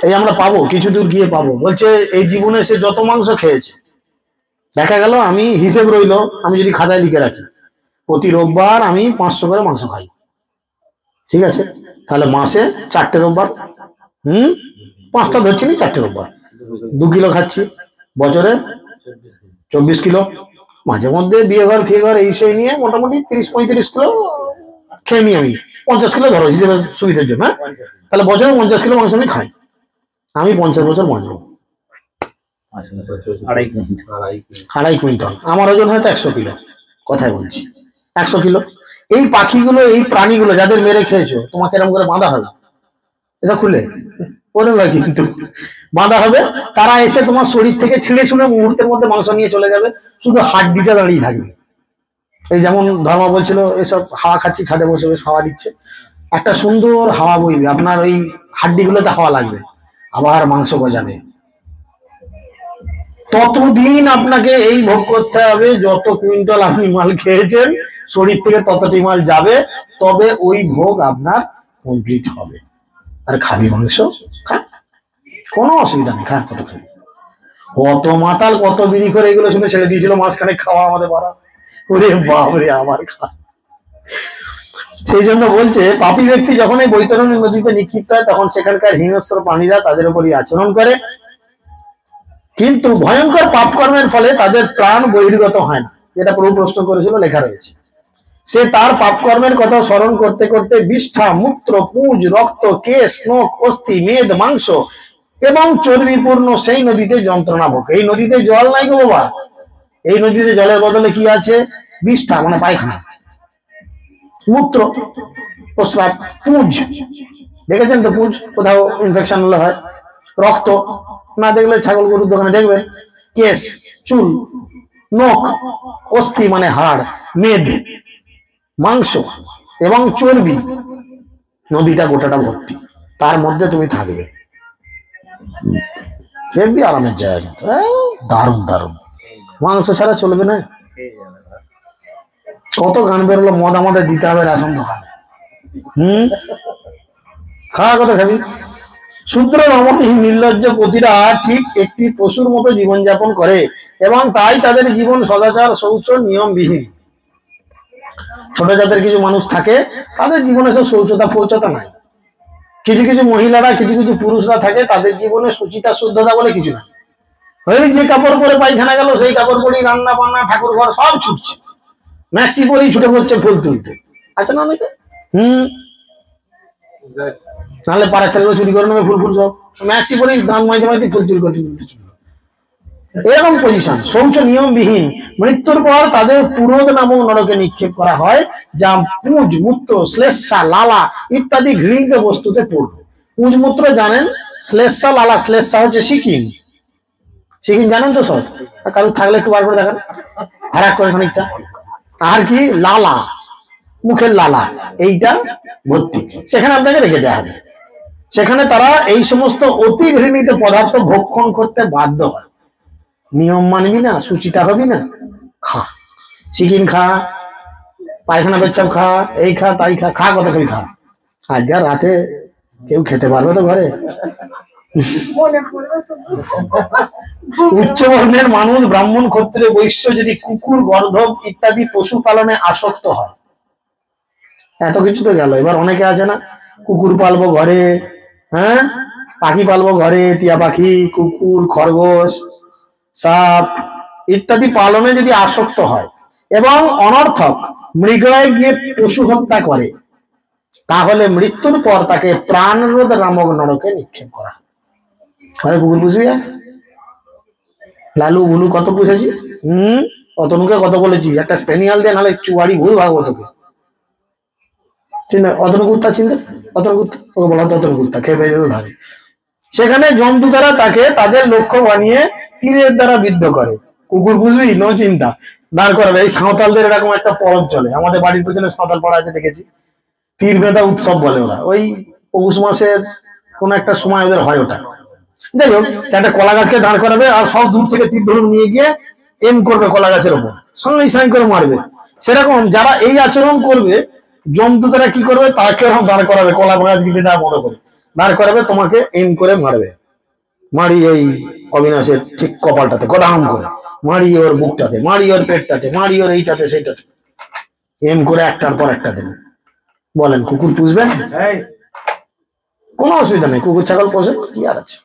এই আমরা পাবো, কিছু দূর গিয়ে পাবো। বলছে এই জীবনে সে যত মাংস খেয়েছে, দেখা গেল, আমি হিসেব রইলো, আমি যদি খাতায় লিখে রাখি, প্রতি রোববার আমি 500 করে মাংস খাই, ঠিক আছে, তাহলে মাসে 4টে রোববার, 5টা ধরছি নি, 4টে রোববার, 2 কিলো খাচ্ছি, বছরে 24 কিলো। মাঝে মধ্যে বিয়ে ঘর ফিয়ে ঘর এই সেই নিয়ে মোটামুটি 30-35 কিলো খেয়ে নিই আমি, 50 কিলো ধরো হিসেবে সুবিধার জন্য। তাহলে বছরে 50 কিলো মাংস আমি খাই, আমি 50 বছর বাঁচবো। 2.5 কুইন্টাল, আমার ওজন হয়তো 100 কিলো, কথাই বলছি 100 কিলো। এই পাখিগুলো, এই প্রাণীগুলো যাদের মেরে খেয়েছো, তোমাকে এরকম করে বাঁধা হবে, এটা খুলে বলে না, কিন্তু বাঁধা হবে, তারা এসে তোমার শরীর থেকে ছিঁড়ে ছুঁড়ে মুহূর্তের মধ্যে মাংস নিয়ে চলে যাবে, শুধু হাড্ডিটা দাঁড়িয়ে থাকবে। এই যেমন ধর্ম বলছিল, এসব হাওয়া খাচ্ছি, ছাদে বসে বসে হাওয়া দিচ্ছে, একটা সুন্দর হাওয়া বইবে, আপনার ওই হাড্ডিগুলোতে হাওয়া লাগবে, আবার মাংস গজাবে। ততদিন আপনাকে এই ভোগ করতে হবে, যত কুইন্টাল আপনি মাল খেয়েছেন, শরীর থেকে ততটি মাল যাবে, তবে ওই ভোগ আপনার কমপ্লিট হবে। আর খাবি মাংস, খা, কোনো অসুবিধা নেই, খা, কত খাবি। কত মাতাল, কত বিড়ি করে এগুলো শুনে ছেড়ে দিয়েছিল, মাঝখানে খাওয়া আমাদের পাড়া, ওরে বাপরে, আবার খা। সেই জন্য বলছে, পাপী ব্যক্তি যখন এই বৈতরণী নদীতে নিক্ষিপ্ত হয়, তখন সেখানকার হিংস্র প্রাণীরা তাদের উপরই আচরণ করে, কিন্তু ভয়ঙ্কর পাপ কর্মের ফলে তাদের প্রাণ বহির্গত হয় না। যেটা প্রভু প্রশ্ন করেছিল, লেখা রয়েছে। সে তার পাপ কর্মের কথা স্মরণ করতে করতে বিষ্ঠা, মূত্র, পুঁজ, রক্ত, কেশ, নখ, অস্থি, মেদ, মাংস এবং চর্বিপূর্ণ সেই নদীতে যন্ত্রণা ভোগে। এই নদীতে জল নাই গো বাবা, এই নদীতে জলের বদলে কি আছে, বিষ্ঠা মানে পায়খানা, মূত্র, প্রস্রাব, পুঁজ, দেখেছেন তো পুঁজ কোথাও ইনফেকশন হলে হয়, রক্ত, না দেখলে ছাগল গরুর দোকানে দেখবেন, কেশ, চুল, নখ, অস্থি মানে হাড়, মেদ, মাংস এবং চর্বি, নদীটা গোটাটা ভর্তি, তার মধ্যে তুমি থাকবে, হেবি আরামের জায়গা, দারুণ দারুণ, মাংস ছাড়া চলবে না। কত গান বেরোলো, মদ আমাদের দিতে হবে রেশন দোকানে, খাওয়া কথা খাবি। শূদ্র রমণী নির্লজ্জ পতিরা ঠিক একটি পশুর মতো জীবনযাপন করে এবং তাই তাদের জীবন সদাচার শৌচ নিয়মবিহীন। ছোট জাতের কিছু মানুষ থাকে, তাদের জীবনে সব শৌচতা ফৌচতা নাই। কিছু কিছু মহিলারা, কিছু কিছু পুরুষরা থাকে, তাদের জীবনে সুচিতা শুদ্ধতা বলে কিছু নাই। ওই যে কাপড় পরে পায়খানা গেল, সেই কাপড় পরেই রান্না বান্না, ঠাকুর ঘর সব ছুটছে, ম্যাক্সি পরেই ছুটে পড়ছে ফুল তুলতে, আছে না অনেকে? নাহলে পাড়া ছেলেগুলো চুরি করে নেবে ফুল ফুল সব, ম্যাক্সি পরেই ধান মাইতে মাইতে ফুল চুরি করতে, এরকম পজিশন। শৌচ নিয়মবিহীন, মৃত্যুর পর তাদের পুরোদ নামক নরকে নিক্ষেপ করা হয়, যা পুঁজ, মূত্র, শ্লেষ্মা, লালা ইত্যাদি ঘৃণিত বস্তুতে পূর্ণ। পুঁজ মূত্র জানেন, শ্লেষ্মা, লালা, শ্লেষ্মা হচ্ছে সিকিম, সিকিম জানেন তো সব, কারো থাকলে একটু বার করে দেখান, হারাক করে খানিকটা। আর কি লালা, মুখের লালা, এইটা ভর্তি, সেখানে আপনাকে রেখে দেওয়া হবে। সেখানে তারা এই সমস্ত অতি ঘৃণিত পদার্থ ভক্ষণ করতে বাধ্য হয়। নিয়ম মানবি না, সুচিতা হবি না, খা, চিকেন খা, পায়খানা পেচ্ছাপ খা, এই খা তাই খা, খা কত করে খা। আজকে রাতে কেউ খেতে পারবে তো ঘরে? উচ্চ বর্ণের মানুষ, ব্রাহ্মণ, ক্ষত্রিয়, বৈশ্য যদি কুকুর, গর্ধব ইত্যাদি পশু পালনে আসক্ত হয়, এত কিছু তো গেল, এবার অনেকে আছে না, কুকুর পালবো ঘরে, হ্যাঁ, পাখি পালবো ঘরে, টিয়া পাখি, কুকুর, খরগোশ, সাপ ইত্যাদি পালনে যদি আসক্ত হয় এবং অনর্থক মৃগয়ায় গিয়ে পশু হত্যা করে, তাহলে মৃত্যুর পর তাকে প্রাণরোধ নামক নরকে নিক্ষেপ করা। ঘরে কুকুর পুষবি? লালু বুলু কত পুষেছি, অতনুকে কত বলেছি, একটা স্পেনিয়াল দিয়ে নাহলে চুয়াড়ি ভুল ভাগবো তোকে, চিন্তা অতনু কুত্তা, চিন্তা অতনু কুত্তা, ওকে বলা অতনু কুত্তা, খেয়ে পেয়ে যেত ধারে। সেখানে জন্তু দ্বারা তাকে তাদের লক্ষ্য বানিয়ে তীরের দ্বারা বিদ্ধ করে। কুকুর বুঝবি, নো চিন্তা, দাঁড় করাবে। এই সাঁওতালদের এরকম একটা পরব চলে, আমাদের বাড়ির পেছনে সাঁওতাল পাড়া আছে, দেখেছি, তীর বেঁধা উৎসব বলে ওরা, ওই পৌষ মাসের কোন একটা সময় ওদের হয় ওটা। যাই হোক, একটা কলা গাছকে দাঁড় করাবে আর সব দূর থেকে তীর ধনুক নিয়ে গিয়ে এম করবে কলা গাছের ওপর, সঙ্গে সাই করে মারবে। সেরকম যারা এই আচরণ করবে, জন্তু তারা কি করবে, তাকে দাঁড় করাবে, কলা গাছ বেঁধা বড় করে দাঁড় করাবে, তোমাকে এম করে মারবে। মারি এই অবিনাশের ঠিক কপালটাতে গদাম করে, মারি ওর বুকটাতে, মারি ওর পেটটাতে, মারি ওর এইটাতে সেইটাতে, এম করে একটার পর একটা দেবে। বলেন কুকুর পুষবেন? কোনো অসুবিধা নেই, কুকুর ছাগল পোষে, কি আর আছে।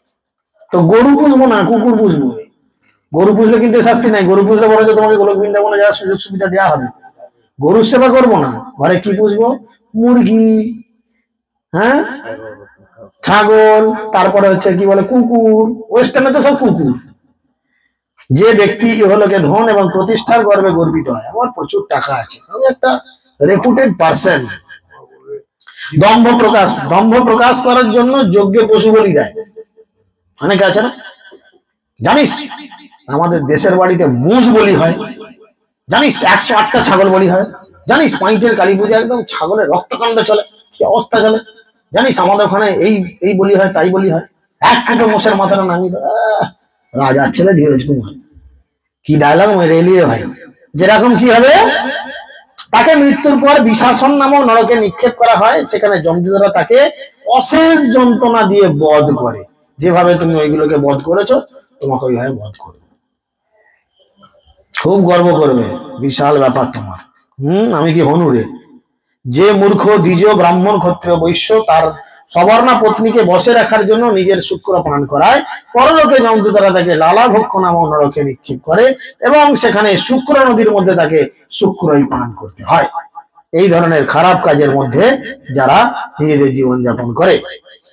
তো গরু পুষবো না, কুকুর পুষবো। গরু পুষলে কিন্তু শাস্তি নাই, গরু পুষলে বরঞ্চ তোমাকে গোলক বৃন্দাবনে যাওয়ার সুযোগ সুবিধা দেওয়া হবে। গরুর সেবা করবো না, ঘরে কি পুষবো? মুরগি, হ্যাঁ, ছাগল, তারপরে হচ্ছে কি বলে কুকুর, ওয়েস্টার্নে তো সব কুকুর। যে ব্যক্তি ইহলোকে ধন এবং প্রতিষ্ঠার গর্বে গর্বিত হয়, আমার প্রচুর টাকা আছে, আমি একটা রেপুটেড পার্সন, দম্ভ প্রকাশ করার জন্য যজ্ঞে পশু বলি দেয়, অনেকে আছে না? জানিস আমাদের দেশের বাড়িতে মুষ বলি হয়, জানিস 108টা ছাগল বলি হয়, জানিস পাঁইটের কালী পূজা একদম ছাগলের রক্তকাণ্ড চলে, কি অবস্থা চলে, জানিস আমাদের ওখানে এই এই বলি হয়, তাই বলি হয়, এক কুটো মোষের মাথাটা নামিয়ে রাজার ছেলে ধীরজ কুমার, কি ডায়লগ মেরে এলিয়ে ভাই। যেরকম কি হবে, তাকে মৃত্যুর পর বিশাসন নামক নরকে নিক্ষেপ করা হয়, সেখানে জমদূতরা তাকে অশেষ যন্ত্রণা দিয়ে বধ করে। যেভাবে তুমি ওইগুলোকে বধ করেছো, তোমাকে ওইভাবে বধ করবে, খুব গর্ব করবে, বিশাল ব্যাপার তোমার। আমি কি হনুরে? যে মূর্খ দ্বিজ, ব্রাহ্মণ, ক্ষত্রিয়, বৈশ্য তার সবর্ণা পত্নীকে বসে রাখার জন্য নিজের শুক্র পান করায়, পরলোকে যমদূতরা তাকে লালাভক্ষ নামক নরকে নিক্ষেপ করে এবং সেখানে শুক্র নদীর মধ্যে তাকে শুক্রই পান করতে হয়। এই ধরনের খারাপ কাজের মধ্যে যারা নিজেদের জীবন যাপন করে,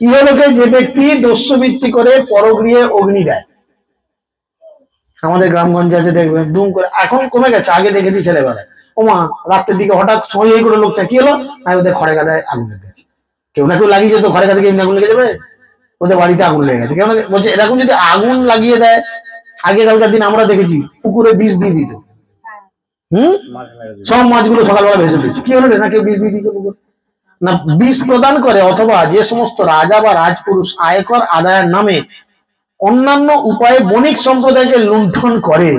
ইহলোকে যে ব্যক্তি দস্যুবৃত্তি করে পরগৃহে অগ্নি দেয়, আমাদের গ্রামগঞ্জে আছে দেখবেন, দুম করে, এখন কমে গেছে, আগে দেখেছি ছেলেবেলায় ওমা রাত্রের দিকে হঠাৎ সময় করে লোক চায়, কি হলো, আর ওদের খড়ে গাদায় আগুন লেগে গেছে। কেউ না কেউ লাগিয়েছে তো, খড়ে গাদা এমনি আগুন লেগে যাবে? ওদের বাড়িতে আগুন লেগে গেছে। কেউ না বলছে এরকম যদি আগুন লাগিয়ে দেয়, আগেকালকার দিন আমরা দেখেছি পুকুরে বিষ দিয়ে দিত, সব মাছগুলো সকালবেলা ভেসে দিচ্ছে। কি হলো রে, না কেউ বিষ দিয়ে দিচ্ছে পুকুর না, বিষ প্রদান করে। অথবা যে সমস্ত রাজা বা রাজপুরুষ আয়কর আদায়ের নামে অন্যান্য উপায়ে বণিক সম্প্রদায়কে লুণ্ঠন করে,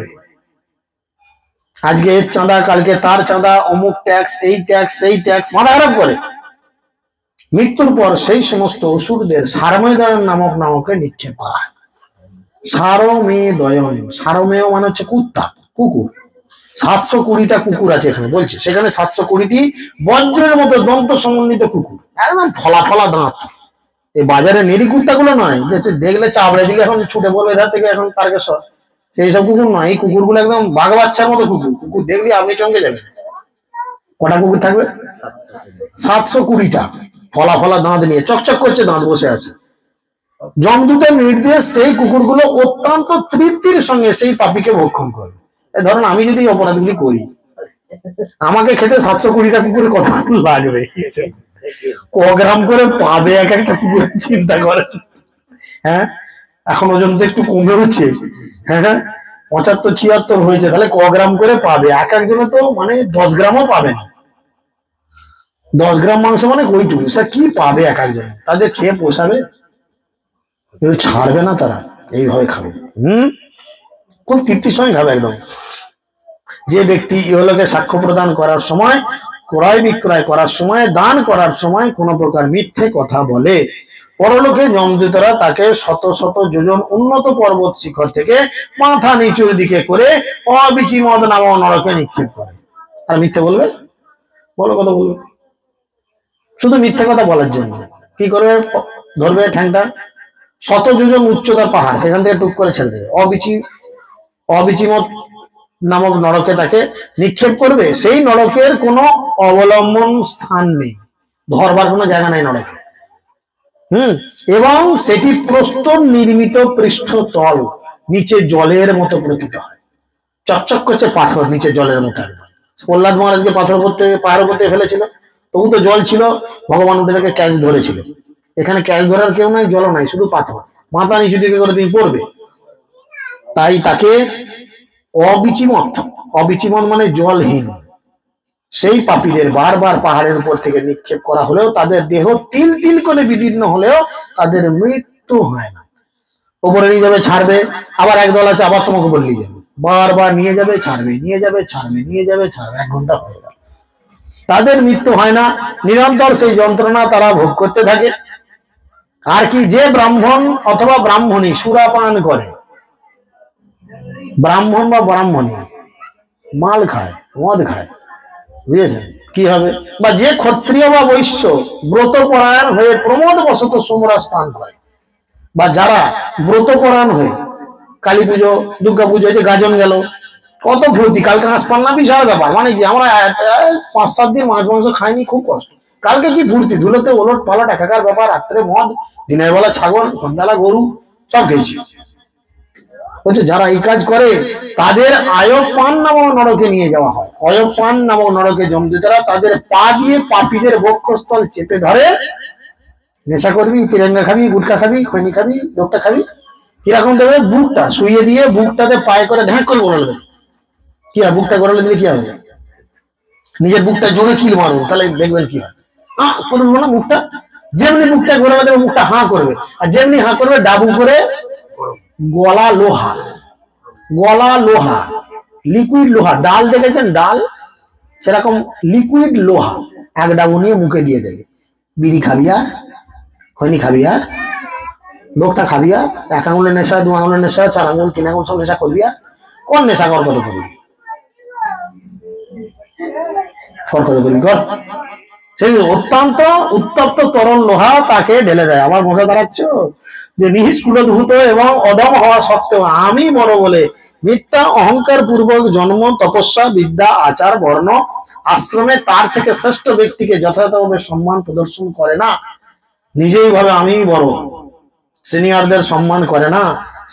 আজকে এর চাঁদা, কালকে তার চাঁদা, অমুক ট্যাক্স, এই ট্যাক্স, সেই ট্যাক্স, মাথা খারাপ করে, মৃত্যুর পর সেই সমস্ত অসুরদের সারমেদয়ন নামক নামকে নিক্ষেপ করা হয়। সারমেদয়ন, সারমেয় মানে হচ্ছে কুত্তা, কুকুর। 720টা কুকুর আছে এখানে বলছে, সেখানে 720টি বজ্রের মতো দন্ত সমন্বিত কুকুর, একদম ফলা ফলা দাঁত। এই বাজারে নেড়ি কুত্তাগুলো নয়, যে দেখলে চাবড়ে দিলে এখন ছুটে পড়বে এধার থেকে, এখন তারকেশ্বর, সেই সব কুকুর নয়। এই কুকুরগুলো একদম বাঘ বাচ্চার মতো কুকুর, কুকুর দেখলে আপনি চমকে যাবেন। কটা কুকুর থাকবে? 720টা, ফলা ফলা দাঁত নিয়ে, চকচক করছে দাঁত, বসে আছে। যমদূতের নির্দেশ সেই কুকুরগুলো অত্যন্ত তৃপ্তির সঙ্গে সেই পাপীকে ভক্ষণ করবে। ধরুন আমি যদি অপরাধগুলি করি, আমাকে খেতে 720টা কুকুরে কতক্ষণ লাগবে, ক গ্রাম করে পাবে এক একটা কুকুর, চিন্তা করেন। হ্যাঁ, এখন ওজন তো একটু কমে হচ্ছে, হ্যাঁ 75-76 হয়েছে, তাহলে ক গ্রাম করে পাবে এক একজনে? তো মানে 10 গ্রামও পাবে না। 10 গ্রাম মাংস মানে কইটুকু, সে কি পাবে এক একজনে? তাদের খেয়ে পোষাবে? ছাড়বে না তারা, এইভাবে খাবে। খুব তৃপ্তির সঙ্গে খাবে একদম। যে ব্যক্তি ইহলোকে সাক্ষ্য প্রদান করার সময়, ক্রয় বিক্রয় করার সময়, দান করার সময় কোন প্রকার মিথ্যে কথা বলে, পরলোকে যমদূতরা তাকে শত শত যোজন উন্নত পর্বত শিখর থেকে মাথা নিচুর দিকে করে অবিচিমদ নামক নরকে নিক্ষেপ করে। আর মিথ্যে বলবে, বলো কথা বলবে, শুধু মিথ্যে কথা বলার জন্য। কি করবে? ধরবে ঠ্যাংটা, শত যোজন উচ্চতার পাহাড়, সেখান থেকে টুক করে ছেড়ে দেবে, অবিচিমদ নামক নরকে তাকে নিক্ষেপ করবে। সেই নরকের কোনো অবলম্বন স্থান নেই, ধরবার কোনো জায়গা নেই নরকে। এবং সেটি প্রস্তর নির্মিত পৃষ্ঠতল, নিচে জলের মতো প্রতীত হয়, চকচক করছে পাথর, নিচে জলের মতো। একদম প্রহ্লাদ মহারাজকে পাথর করতে, পাহাড় করতে ফেলেছিল, তবু তো জল ছিল, ভগবান উঠে তাকে ক্যাচ ধরেছিল। এখানে ক্যাচ ধরার কেউ নাই, জল নাই, শুধু পাথর, মাথা নিচু দিকে করে তুমি পড়বে। তাই তাকে অবিচিমত, অবিচিমত মানে জলহীন, সেই পাপীদের বারবার পাহাড়ের উপর থেকে নিক্ষেপ করা হলেও তাদের দেহ তিল তিল করে বিদীর্ণ হলেও তাদের মৃত্যু হয় না। উপরে নিয়ে যাবে, ছাড়বে, আবার একদল আছে আবার তোমাকে উপরে নিয়ে যাবে, বারবার নিয়ে যাবে, ছাড়বে, নিয়ে যাবে, ছাড়বে, নিয়ে যাবে, ছাড়বে, 1 ঘন্টা হয়ে গেল, তাদের মৃত্যু হয় না, নিরন্তর সেই যন্ত্রণা তারা ভোগ করতে থাকে। আর কি, যে ব্রাহ্মণ অথবা ব্রাহ্মণী সুরাপান করে, ব্রাহ্মণ বা ব্রাহ্মণী মাল খায়, মদ খায়, বুঝেছেন কি হবে? বা যে ক্ষত্রিয় বা বৈশ্য ব্রতপরায়ণ হয়ে প্রমোদ বশত সোমরাস পান করে, বা যারা ব্রতপরায়ণ হয়ে কালী পুজো, দুর্গা পুজো, যে গাজন গেল, কত ফুর্তি, কালকে হাঁস পাল্লা, বিশাল ব্যাপার। মানে কি, আমরা 5-7 দিন মাছ মাংস খাইনি, খুব কষ্ট, কালকে কি ফুর্তি, ধুলোতে ওলট পালট একাকার ব্যাপার, রাত্রে মদ, দিনের বেলা ছাগল, সন্ধ্যাবেলা গরু, সব খেয়েছি। বলছে যারা এই কাজ করে তাদের আয়পান নামক নরকে নিয়ে যাওয়া হয়। অয়পান নামক নরকে যমদূতরা তাদের পা দিয়ে পাপীদের বক্ষস্থল চেপে ধরে, নেশা করবি, তিরঙ্গা খাবি, গুটকা খাবি, খৈনি খাবি, লোকটা খাবি, কিরকম দেবে, বুকটা শুইয়ে দিয়ে বুকটাতে পায়ে করে ধ্যাক করে বলে দেবে। কি হয়, বুকটা গড়ালে দিলে কি হবে? নিজের বুকটা জোরে কিল মারবো, তাহলে দেখবেন কি হয়, করবো না মুখটা, যেমনি বুকটা গড়ালে দেবে মুখটা হাঁ করবে, আর যেমনি হাঁ করবে ডাবু করে গলা লোহা, গলা লোহা, লিকুইড লোহা, ডাল দেখেছেন ডাল, সেরকম লিকুইড লোহা 1 ডাবু নিয়ে মুখে দিয়ে দেবে। বিড়ি খাবি আর, খৈনি খাবি আর, লোকটা খাবি আর, 1 আঙুলের নেশা, 2 আঙুলের নেশা, 4 আঙুল, 3 আঙুল সব নেশা করবি আর, কোন নেশা কর, কত করবি, কত করবি কর। সেই অত্যন্ত উত্তপ্ত তরল লোহা তাকে ঢেলে দেয়। আমার মজা দাঁড়াচ্ছ যে নিজ কুলধূত এবং অদম হওয়া সত্ত্বেও আমি বড় বলে মিথ্যা অহংকার পূর্বক জন্ম, তপস্যা, বিদ্যা, আচার, বর্ণ, আশ্রমে তার থেকে শ্রেষ্ঠ ব্যক্তিকে যথাযথভাবে সম্মান প্রদর্শন করে না, নিজেই ভাবে আমি বড়, সিনিয়রদের সম্মান করে না,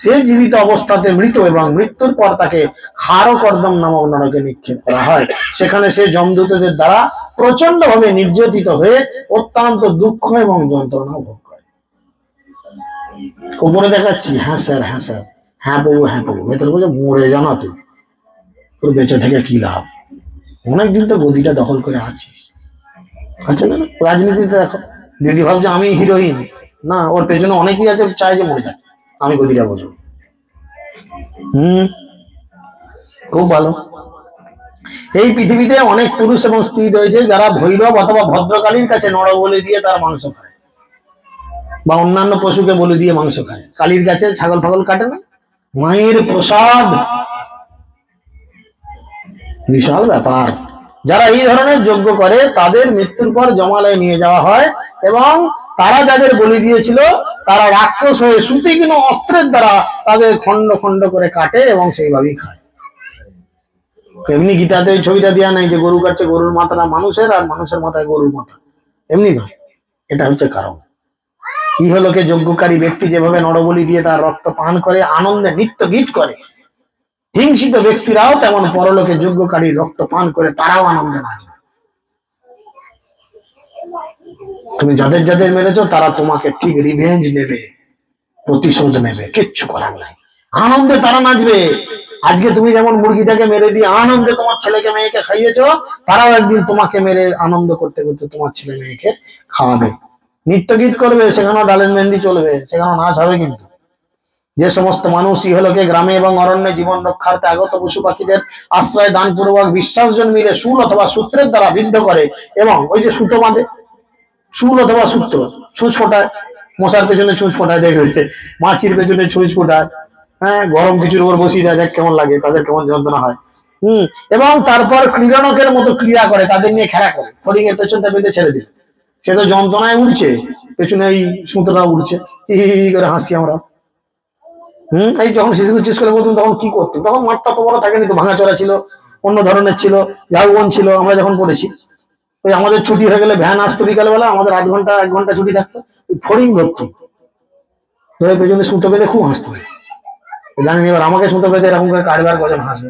সে জীবিত অবস্থাতে মৃত এবং মৃত্যুর পর তাকে খারকর্দম নামক নরকে নিক্ষেপ করা হয়। সেখানে সে যমদূতদের দ্বারা প্রচন্ড ভাবে নির্যাতিত হয়ে অত্যন্ত দুঃখ এবং যন্ত্রণা ভোগ করে। উপরে দেখাচ্ছি হ্যাঁ স্যার, হ্যাঁ স্যার, হ্যাঁ বাবু, হ্যাঁ বাবু, ভেতরে বলছে মরে জানা তুই, তোর বেঁচে থেকে কি লাভ, অনেকদিন তো গদিটা দখল করে আছিস। আচ্ছা না, রাজনীতিতে দেখো, দিদি ভাবছে আমি হিরোইন, না, ওর পেছনে অনেকেই আছে চায় যে মরে যাক, আমি গদিটা বসবো। খুব ভালো। এই পৃথিবীতে অনেক পুরুষ এবং স্ত্রী রয়েছে যারা ভৈরব অথবা ভদ্রকালীর কাছে নর বলি দিয়ে তার মাংস খায়, বা অন্যান্য পশুকে বলি দিয়ে মাংস খায়। কালীর কাছে ছাগল ফাগল কাটে না, মায়ের প্রসাদ, বিশাল ব্যাপার। যারা এই ধরনের যজ্ঞ করে তাদের মৃত্যুর পর জমালয়ে নিয়ে যাওয়া হয় এবং তারা যাদের বলি দিয়েছিল তারা রাক্ষস হয়ে সুতীক্ষ্ণ অস্ত্রের দ্বারা তাদের খন্ড খন্ড করে কাটে এবং সেইভাবেই খায়। এমনি গীতাতে ওই ছবিটা দেওয়া নাই যে গরু কাটছে, গরুর মাথাটা মানুষের আর মানুষের মাথায় গরুর মাথা, এমনি নয়। এটা হচ্ছে কারণ। ইহলোকে যজ্ঞকারী ব্যক্তি যেভাবে নরবলি দিয়ে তার রক্ত পান করে আনন্দে নৃত্য গীত করে, হিংসিত ব্যক্তিরাও তেমন পরলোকে যজ্ঞকারী রক্ত পান করে তারাও আনন্দে নাচে। তুমি যাদের যাদের মেরেছো তারা তোমাকে ঠিক রিভেঞ্জ নেবে, প্রতিশোধ নেবে, কিচ্ছু করার নাই। আনন্দে তারা নাচবে। আজকে তুমি যেমন মুরগিটাকে মেরে দিয়ে আনন্দে তোমার ছেলেকে মেয়েকে খাইয়েছো, তারাও একদিন তোমাকে মেরে আনন্দ করতে করতে তোমার ছেলে মেয়েকে খাওয়াবে, নৃত্য গীত করবে, সেখানেও ডালের মেহেন্দি চলবে, সেখানেও নাচ হবে। কিন্তু যে সমস্ত মানুষ ইহলোকে গ্রামে এবং অরণ্যে জীবন রক্ষার্থে আগত পশু পাখিদের আশ্রয় দান পূর্বক বিশ্বাস জন্মিলে শুল অথবা সূত্রের দ্বারা বিদ্ধ করে এবং ওই যে সুতো বাঁধে, শুল অথবা সূত্র, ছুঁচ ফোটায়, মশার পেছনে ছুঁচ ফোটায়, দেখবে মাছির পেছনে ছুঁচ ফোটায়, হ্যাঁ, গরম কিছুর উপর বসিয়ে দেয়, দেখ কেমন লাগে, তাদের কেমন যন্ত্রণা হয়। এবং তারপর ক্রীড়নকের মতো ক্রীড়া করে, তাদের নিয়ে খেলা করে, ফড়িং এর পেছনটা বেঁধে ছেড়ে দিল, সে তো যন্ত্রণায় উঠছে, পেছনে ওই সুতোটা উঠছে, হি করে হাসছি আমরা। এই যখন শিশু স্কুলে বলতাম তখন কি করতাম, তখন মাঠটা তো বড় থাকেনি, তো ভাঙাচোরা ছিল, অন্য ধরনের ছিল, ঝাউবন ছিল। আমরা যখন পড়েছি ওই আমাদের ছুটি হয়ে গেলে ভ্যান আসতো বিকালবেলা, আমাদের 1 ঘন্টা 1 ঘন্টা ছুটি থাকতো, ওই ফড়িং ধরতাম, ধরে পেছনে সুতো বেঁধে খুব হাসতো। জানেন এবার আমাকে সুতো বেঁধে এরকম করে কারবার কজন হাসবে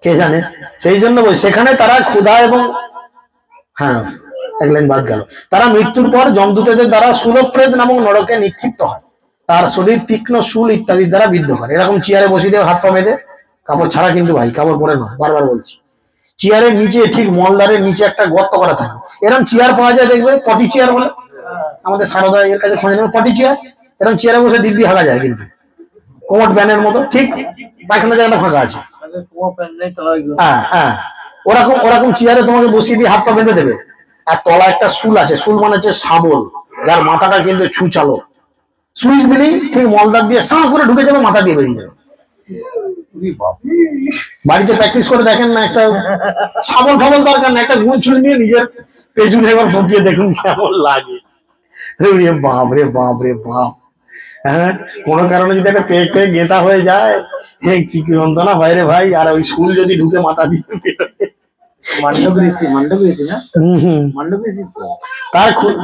কে জানে। সেই জন্য সেখানে তারা ক্ষুধা এবং হ্যাঁ, 1 লাইন বাদ গেল, তারা মৃত্যুর পর যমদূতদের দ্বারা শূলপ্রেত নামক নরকে নিক্ষিপ্ত হয়। তার শরীর তীক্ষ্ণ শুল ইত্যাদির দ্বারা বিদ্ধ করে। এরকম চেয়ারে বসিয়ে দেবে, হাত পা বেঁধে, কাপড় ছাড়া কিন্তু ভাই, কাপড় পরে নয়, বারবার বলছি। চেয়ারের নিচে ঠিক মলদারের নিচে একটা গর্ত করা থাকে, এরকম চেয়ার পাওয়া যায়, দেখবে পটি চেয়ার বলে, আমাদের সারদা এর কাছে খোঁজ নেবে, পটি চেয়ার। এরকম চেয়ারে বসে দিব্যি হাগা যায়, কিন্তু কোমট ব্যানের মতো, ঠিক পায়খানা জায়গাটা ফাঁকা আছে, হ্যাঁ হ্যাঁ, ওরকম ওরকম চেয়ারে তোমাকে বসিয়ে দিয়ে হাত পা বেঁধে দেবে, আর তলা একটা শুল আছে, শুল মানে হচ্ছে শাবল, যার মাথাটা কিন্তু ছুচালো, সুইচ দিলেই ঠিক মলদার দিয়ে সাঁ করে ঢুকে যাবে, মাথা দিয়ে বেরিয়ে যাবে। বাড়িতে প্র্যাকটিস করে দেখেন না, একটা ছাগল ফাবল দরকার না, একটা গুণ ছুঁড়ে নিয়ে নিজের পেছনে এবার ফুটিয়ে দেখুন কেমন লাগে। বাপ রে বাপ রে বাপ। হ্যাঁ, কোনো কারণে যদি একটা পেয়ে পেয়ে গেঁথা হয়ে যায়, কি যন্ত্রণা হয় রে ভাই। আর ওই শুল যদি ঢুকে মাথা দিয়ে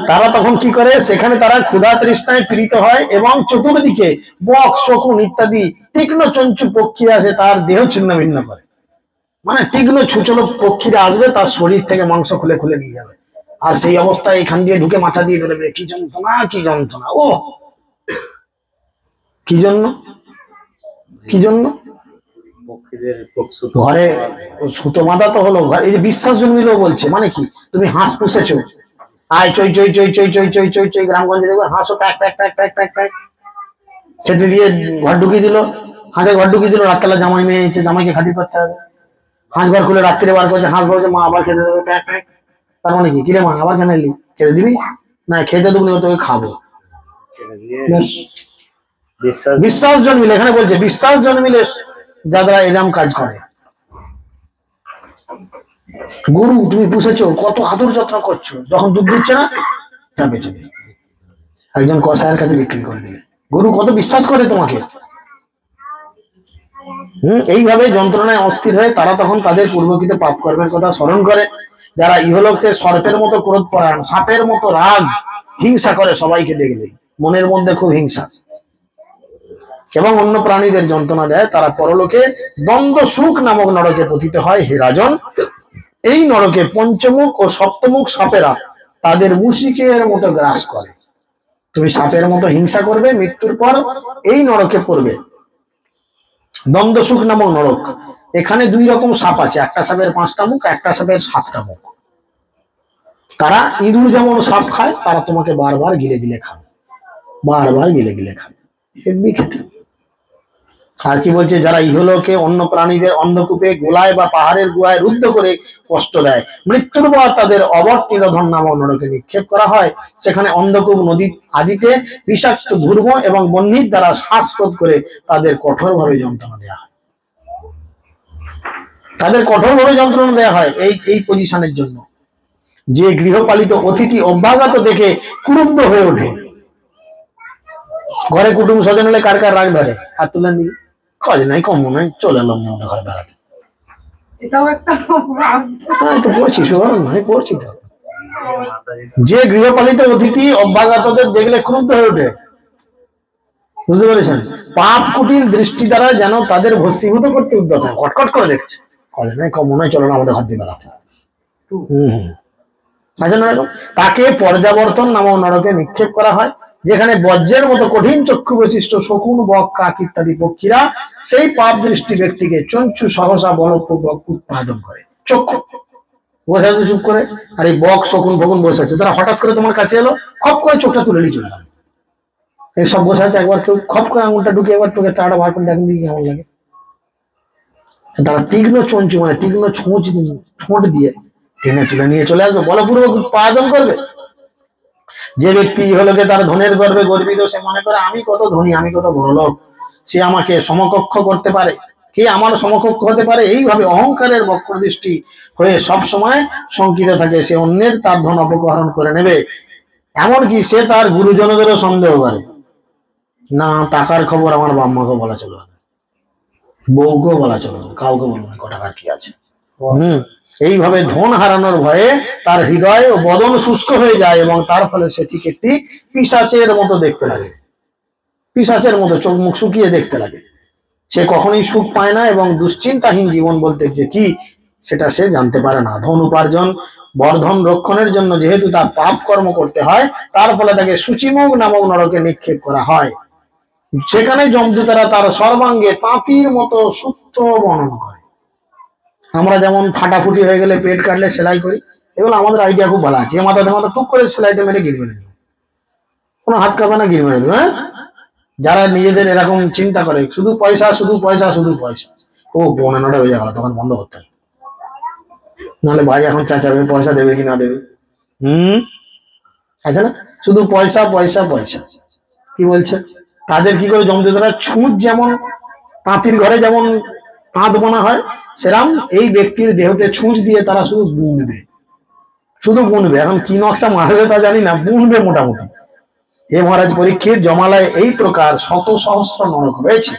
তারা তখন কি করে, সেখানে তারা ক্ষুধা তৃষ্ণায় পীড়িত হয় এবং চতুর্দিকে বক, শকুন ইত্যাদি তীক্ষ্ণ চঞ্চু পক্ষী আসে তার দেহ ছিন্ন ভিন্ন করে। মানে তীক্ষ্ণ ছুচলো পক্ষীরা আসবে, তার শরীর থেকে মাংস খুলে খুলে নিয়ে যাবে, আর সেই অবস্থায় এখান দিয়ে ঢুকে মাথা দিয়ে বেরোবে। কি যন্ত্রণা, কি যন্ত্রণা। ও কি জন্য, কি জন্য ঘরে সুতো বাঁধা তো হলো, এই যে বিশ্বাস জন্মিলেও বলছে, মানে কি, তুমি হাঁস পুষেছো, আয় চই চই চই চই চই চই চই চই, গ্রামগঞ্জে দেখবে হাঁসও প্যাক প্যাক প্যাক প্যাক প্যাক প্যাক খেতে দিয়ে ঘর ঢুকিয়ে দিল, হাঁসের ঘর ঢুকিয়ে দিল, রাতবেলা জামাই মেয়ে এসেছে, জামাইকে খাতির করতে হবে, হাঁস ঘর খুলে রাত্রে বার করছে, হাঁস বলছে মা আবার খেতে দেবে, প্যাক প্যাক। তার মানে কি, কিরে মা আবার কেন এলি, খেতে দিবি না, খেতে দেবো না, তোকে খাবো। বিশ্বাস জন্মিলে, এখানে বলছে বিশ্বাস জন্মিলে যারা এরকম কাজ করে। গরু তুমি পুষেছো, কত আদর যত্ন করছো, যখন দুধ দিচ্ছে না তা বেঁচে দিলে, একজন কসাইয়ের কাছে বিক্রি করে দিলে। গরু কত বিশ্বাস করে তোমাকে। এইভাবে যন্ত্রণায় অস্থির হয়ে তারা তখন তাদের পূর্বকৃত পাপ কর্মের কথা স্মরণ করে। যারা ইহলোকে সর্পের মতো ক্রোধ পরায়ণ, সাপের মতো রাগ, হিংসা করে সবাইকে দেখলে, মনের মধ্যে খুব হিংসা, এবং অন্য প্রাণীদের যন্ত্রণা দেয়, তারা পরলোকে দ্বন্দ্ব সুখ নামক নরকে পতিত হয়। হে রাজন, এই নরকে পঞ্চমুখ ও সপ্তমুখ সাপেরা তাদের মুশিকের মতো গ্রাস করে। তুমি সাপের মতো হিংসা করবে, মৃত্যুর পর এই নরকে পড়বে। দ্বন্দ্ব সুখ নামক নরক, এখানে দুই রকম সাপ আছে, একটা সাপের 5টা মুখ, একটা সাপের 7টা মুখ। তারা ইঁদুর যেমন সাপ খায়, তারা তোমাকে বারবার গিলে গিলে খাবে, বারবার গিলে গিলে খাবে, হেব্বি খেতে। আর কি বলছে, যারা ইহলোকে অন্য প্রাণীদের অন্ধকূপে, গোলায় বা পাহাড়ের গুহায় রুদ্ধ করে কষ্ট দেয়, মৃত্যুর পর তাদের অবট নিরোধন নামক নরকে নিক্ষেপ করা হয়। সেখানে অন্ধকূপ নদী আদিতে বিষাক্ত ধূর্ম এবং বহ্নির দ্বারা শ্বাসরোধ করে তাদের কঠোরভাবে যন্ত্রণা দেওয়া হয়। তাদের কঠোরভাবে যন্ত্রণা দেওয়া হয় এই পজিশনের জন্য। যে গৃহপালিত অতিথি অভ্যাগত দেখে ক্রুদ্ধ হয়ে ওঠে। ঘরে কুটুম স্বজন হলে কার কার রাগ ধরে? হাত তুলে দিই, কাজ নাই কম নাই, চলে এলাম আমাদের ঘরে বেড়াতে। পড়ছি নয়, পড়ছি তো। যে গৃহপালিত অতিথি অভ্যাগতদের দেখলে ক্রুদ্ধ হয়ে ওঠে, বুঝতে পেরেছেন? পাপ কুটিল দৃষ্টি দ্বারা যেন তাদের ভস্মীভূত করতে উদ্যত হয়, কটকট করে দেখছে, কাজ নাই কম নয়, চলো না আমাদের ঘর দিয়ে বেড়াতে। তাকে পর্যাবর্তন নামক নরকে নিক্ষেপ করা হয়, যেখানে বজ্রের মতো কঠিন চক্ষু বিশিষ্ট শকুন, বক, কাক ইত্যাদি পক্ষীরা সেই পাপ দৃষ্টি ব্যক্তিকে চঞ্চু সহসা বলপূর্বক উৎপাদন করে। চক্ষু বসে আছে চুপ করে, আর এই বক, শকুন, ফকুন বসে আছে, তারা হঠাৎ করে তোমার কাছে এলো, খপ করে চোখটা তুলে নিয়ে চলে গেল। এইসব বসে আছে, একবার কেউ খপ করে আঙুলটা ঢুকে একবার তোকে তাড়া বার করে দেখেন দিকে কেমন লাগে। তারা তীক্ষ্ণ চঞ্চু মানে তীক্ষ্ণ ঠোঁট দিয়ে টেনে তুলে নিয়ে চলে আসবে, বলপূর্বক উৎপাদন করবে। যে ব্যক্তি ইহলোকে তার ধনের গর্বে গর্বিত, সে মনে করে আমি কত ধনী, আমি কত বড় লোক, সে আমাকে সমকক্ষ করতে পারে, কে আমার সমকক্ষ হতে পারে, এইভাবে অহংকারের বক্রদৃষ্টি হয়ে সব সময় শঙ্কিত থাকে। সে অন্যের তার ধন অপহরণ করে নেবে, এমনকি সে তার গুরুজনদেরও সন্দেহ করে। না, টাকার খবর আমার বাম্মাকে বলা চলবে না, বউকেও বলা চলবে না, কাউকে বলবো না টাকার কি আছে। এইভাবে ধন হারানোর ভয়ে তার হৃদয় ও বদন শুষ্ক হয়ে যায় এবং তার ফলে সে ঠিক একটি পিশাচের মতো দেখতে লাগে, পিশাচের মতো চোখ মুখ শুকিয়ে দেখতে লাগে। সে কখনোই সুখ পায় না এবং দুশ্চিন্তাহীন জীবন বলতে যে কি সেটা সে জানতে পারে না। ধন উপার্জন, বর্ধন রক্ষণের জন্য যেহেতু তার পাপ কর্ম করতে হয়, তার ফলে তাকে সূচিমুখ নামক নরকে নিক্ষেপ করা হয়। সেখানে যমদূতেরা তার সর্বাঙ্গে তাঁতির মতো সূত্র বর্ণন করে। আমরা যেমন ফাটাফুটি হয়ে গেলে পেট কাটলে সেলাই করি, এগুলো আমাদের আইডিয়া খুব ভালো আছে। মাথা টুক করে সেলাইটা মেরে গির মেরে দেবো, কোনো হাত কাঁপে না, গির মেরে দেবো। হ্যাঁ, যারা নিজেদের এরকম চিন্তা করে শুধু পয়সা, শুধু পয়সা, শুধু পয়সা, ও 9:30 হয়ে গেল, তখন বন্ধ করতে হয়, নাহলে ভাই এখন চাচাবে পয়সা দেবে কি না দেবে। আচ্ছা না, শুধু পয়সা পয়সা পয়সা। কি বলছে, তাদের কি করে যমদূতেরা ছুঁচ যেমন তাঁতির ঘরে যেমন তাঁত বোনা হয়, সেরাম এই ব্যক্তির দেহতে ছুঁচ দিয়ে তারা শুধু বুনবে, শুধু বুনবে। এখন কি নকশা মারবে তা জানি না, বুনবে মোটামুটি। হে মহারাজ পরীক্ষিত, জমালয়ে এই প্রকার শত সহস্র নরক রয়েছে।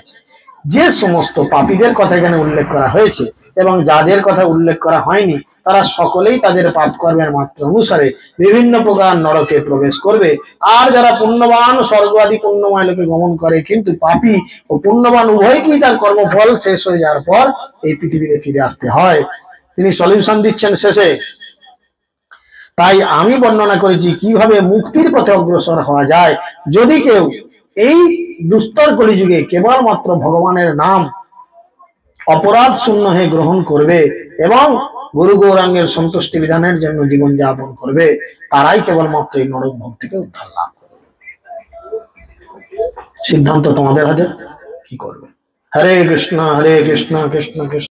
যে সমস্ত পাপীদের কথা এখানে উল্লেখ করা হয়েছে এবং যাদের কথা উল্লেখ করা হয়নি, তারা সকলেই তাদের পাপ কর্মের মাত্রা অনুসারে বিভিন্ন প্রকার নরকে প্রবেশ করবে। আর যারা পুণ্যবান স্বর্গ আদি পুণ্যময় লোকে গমন করে, কিন্তু পাপী ও পুণ্যবান উভয়কেই তার কর্মফল শেষ হয়ে যাওয়ার পর এই পৃথিবীতে ফিরে আসতে হয়। তিনি সলিউশন দিচ্ছেন শেষে। তাই আমি বর্ণনা করেছি কিভাবে মুক্তির পথে অগ্রসর হওয়া যায়। যদি কেউ এই দুস্তর কলিযুগে কেবলমাত্র ভগবানের নাম অপরাধ শূন্য হয়ে গ্রহণ করবে এবং গুরু গৌরাঙ্গের সন্তুষ্টি বিধানের জন্য জীবন যাপন করবে, তারাই কেবলমাত্র এই নরক ভোগ থেকে উদ্ধার লাভ করবে। সিদ্ধান্ত তোমাদের হাতে, কি করবে। হরে কৃষ্ণ কৃষ্ণ কৃষ্ণ।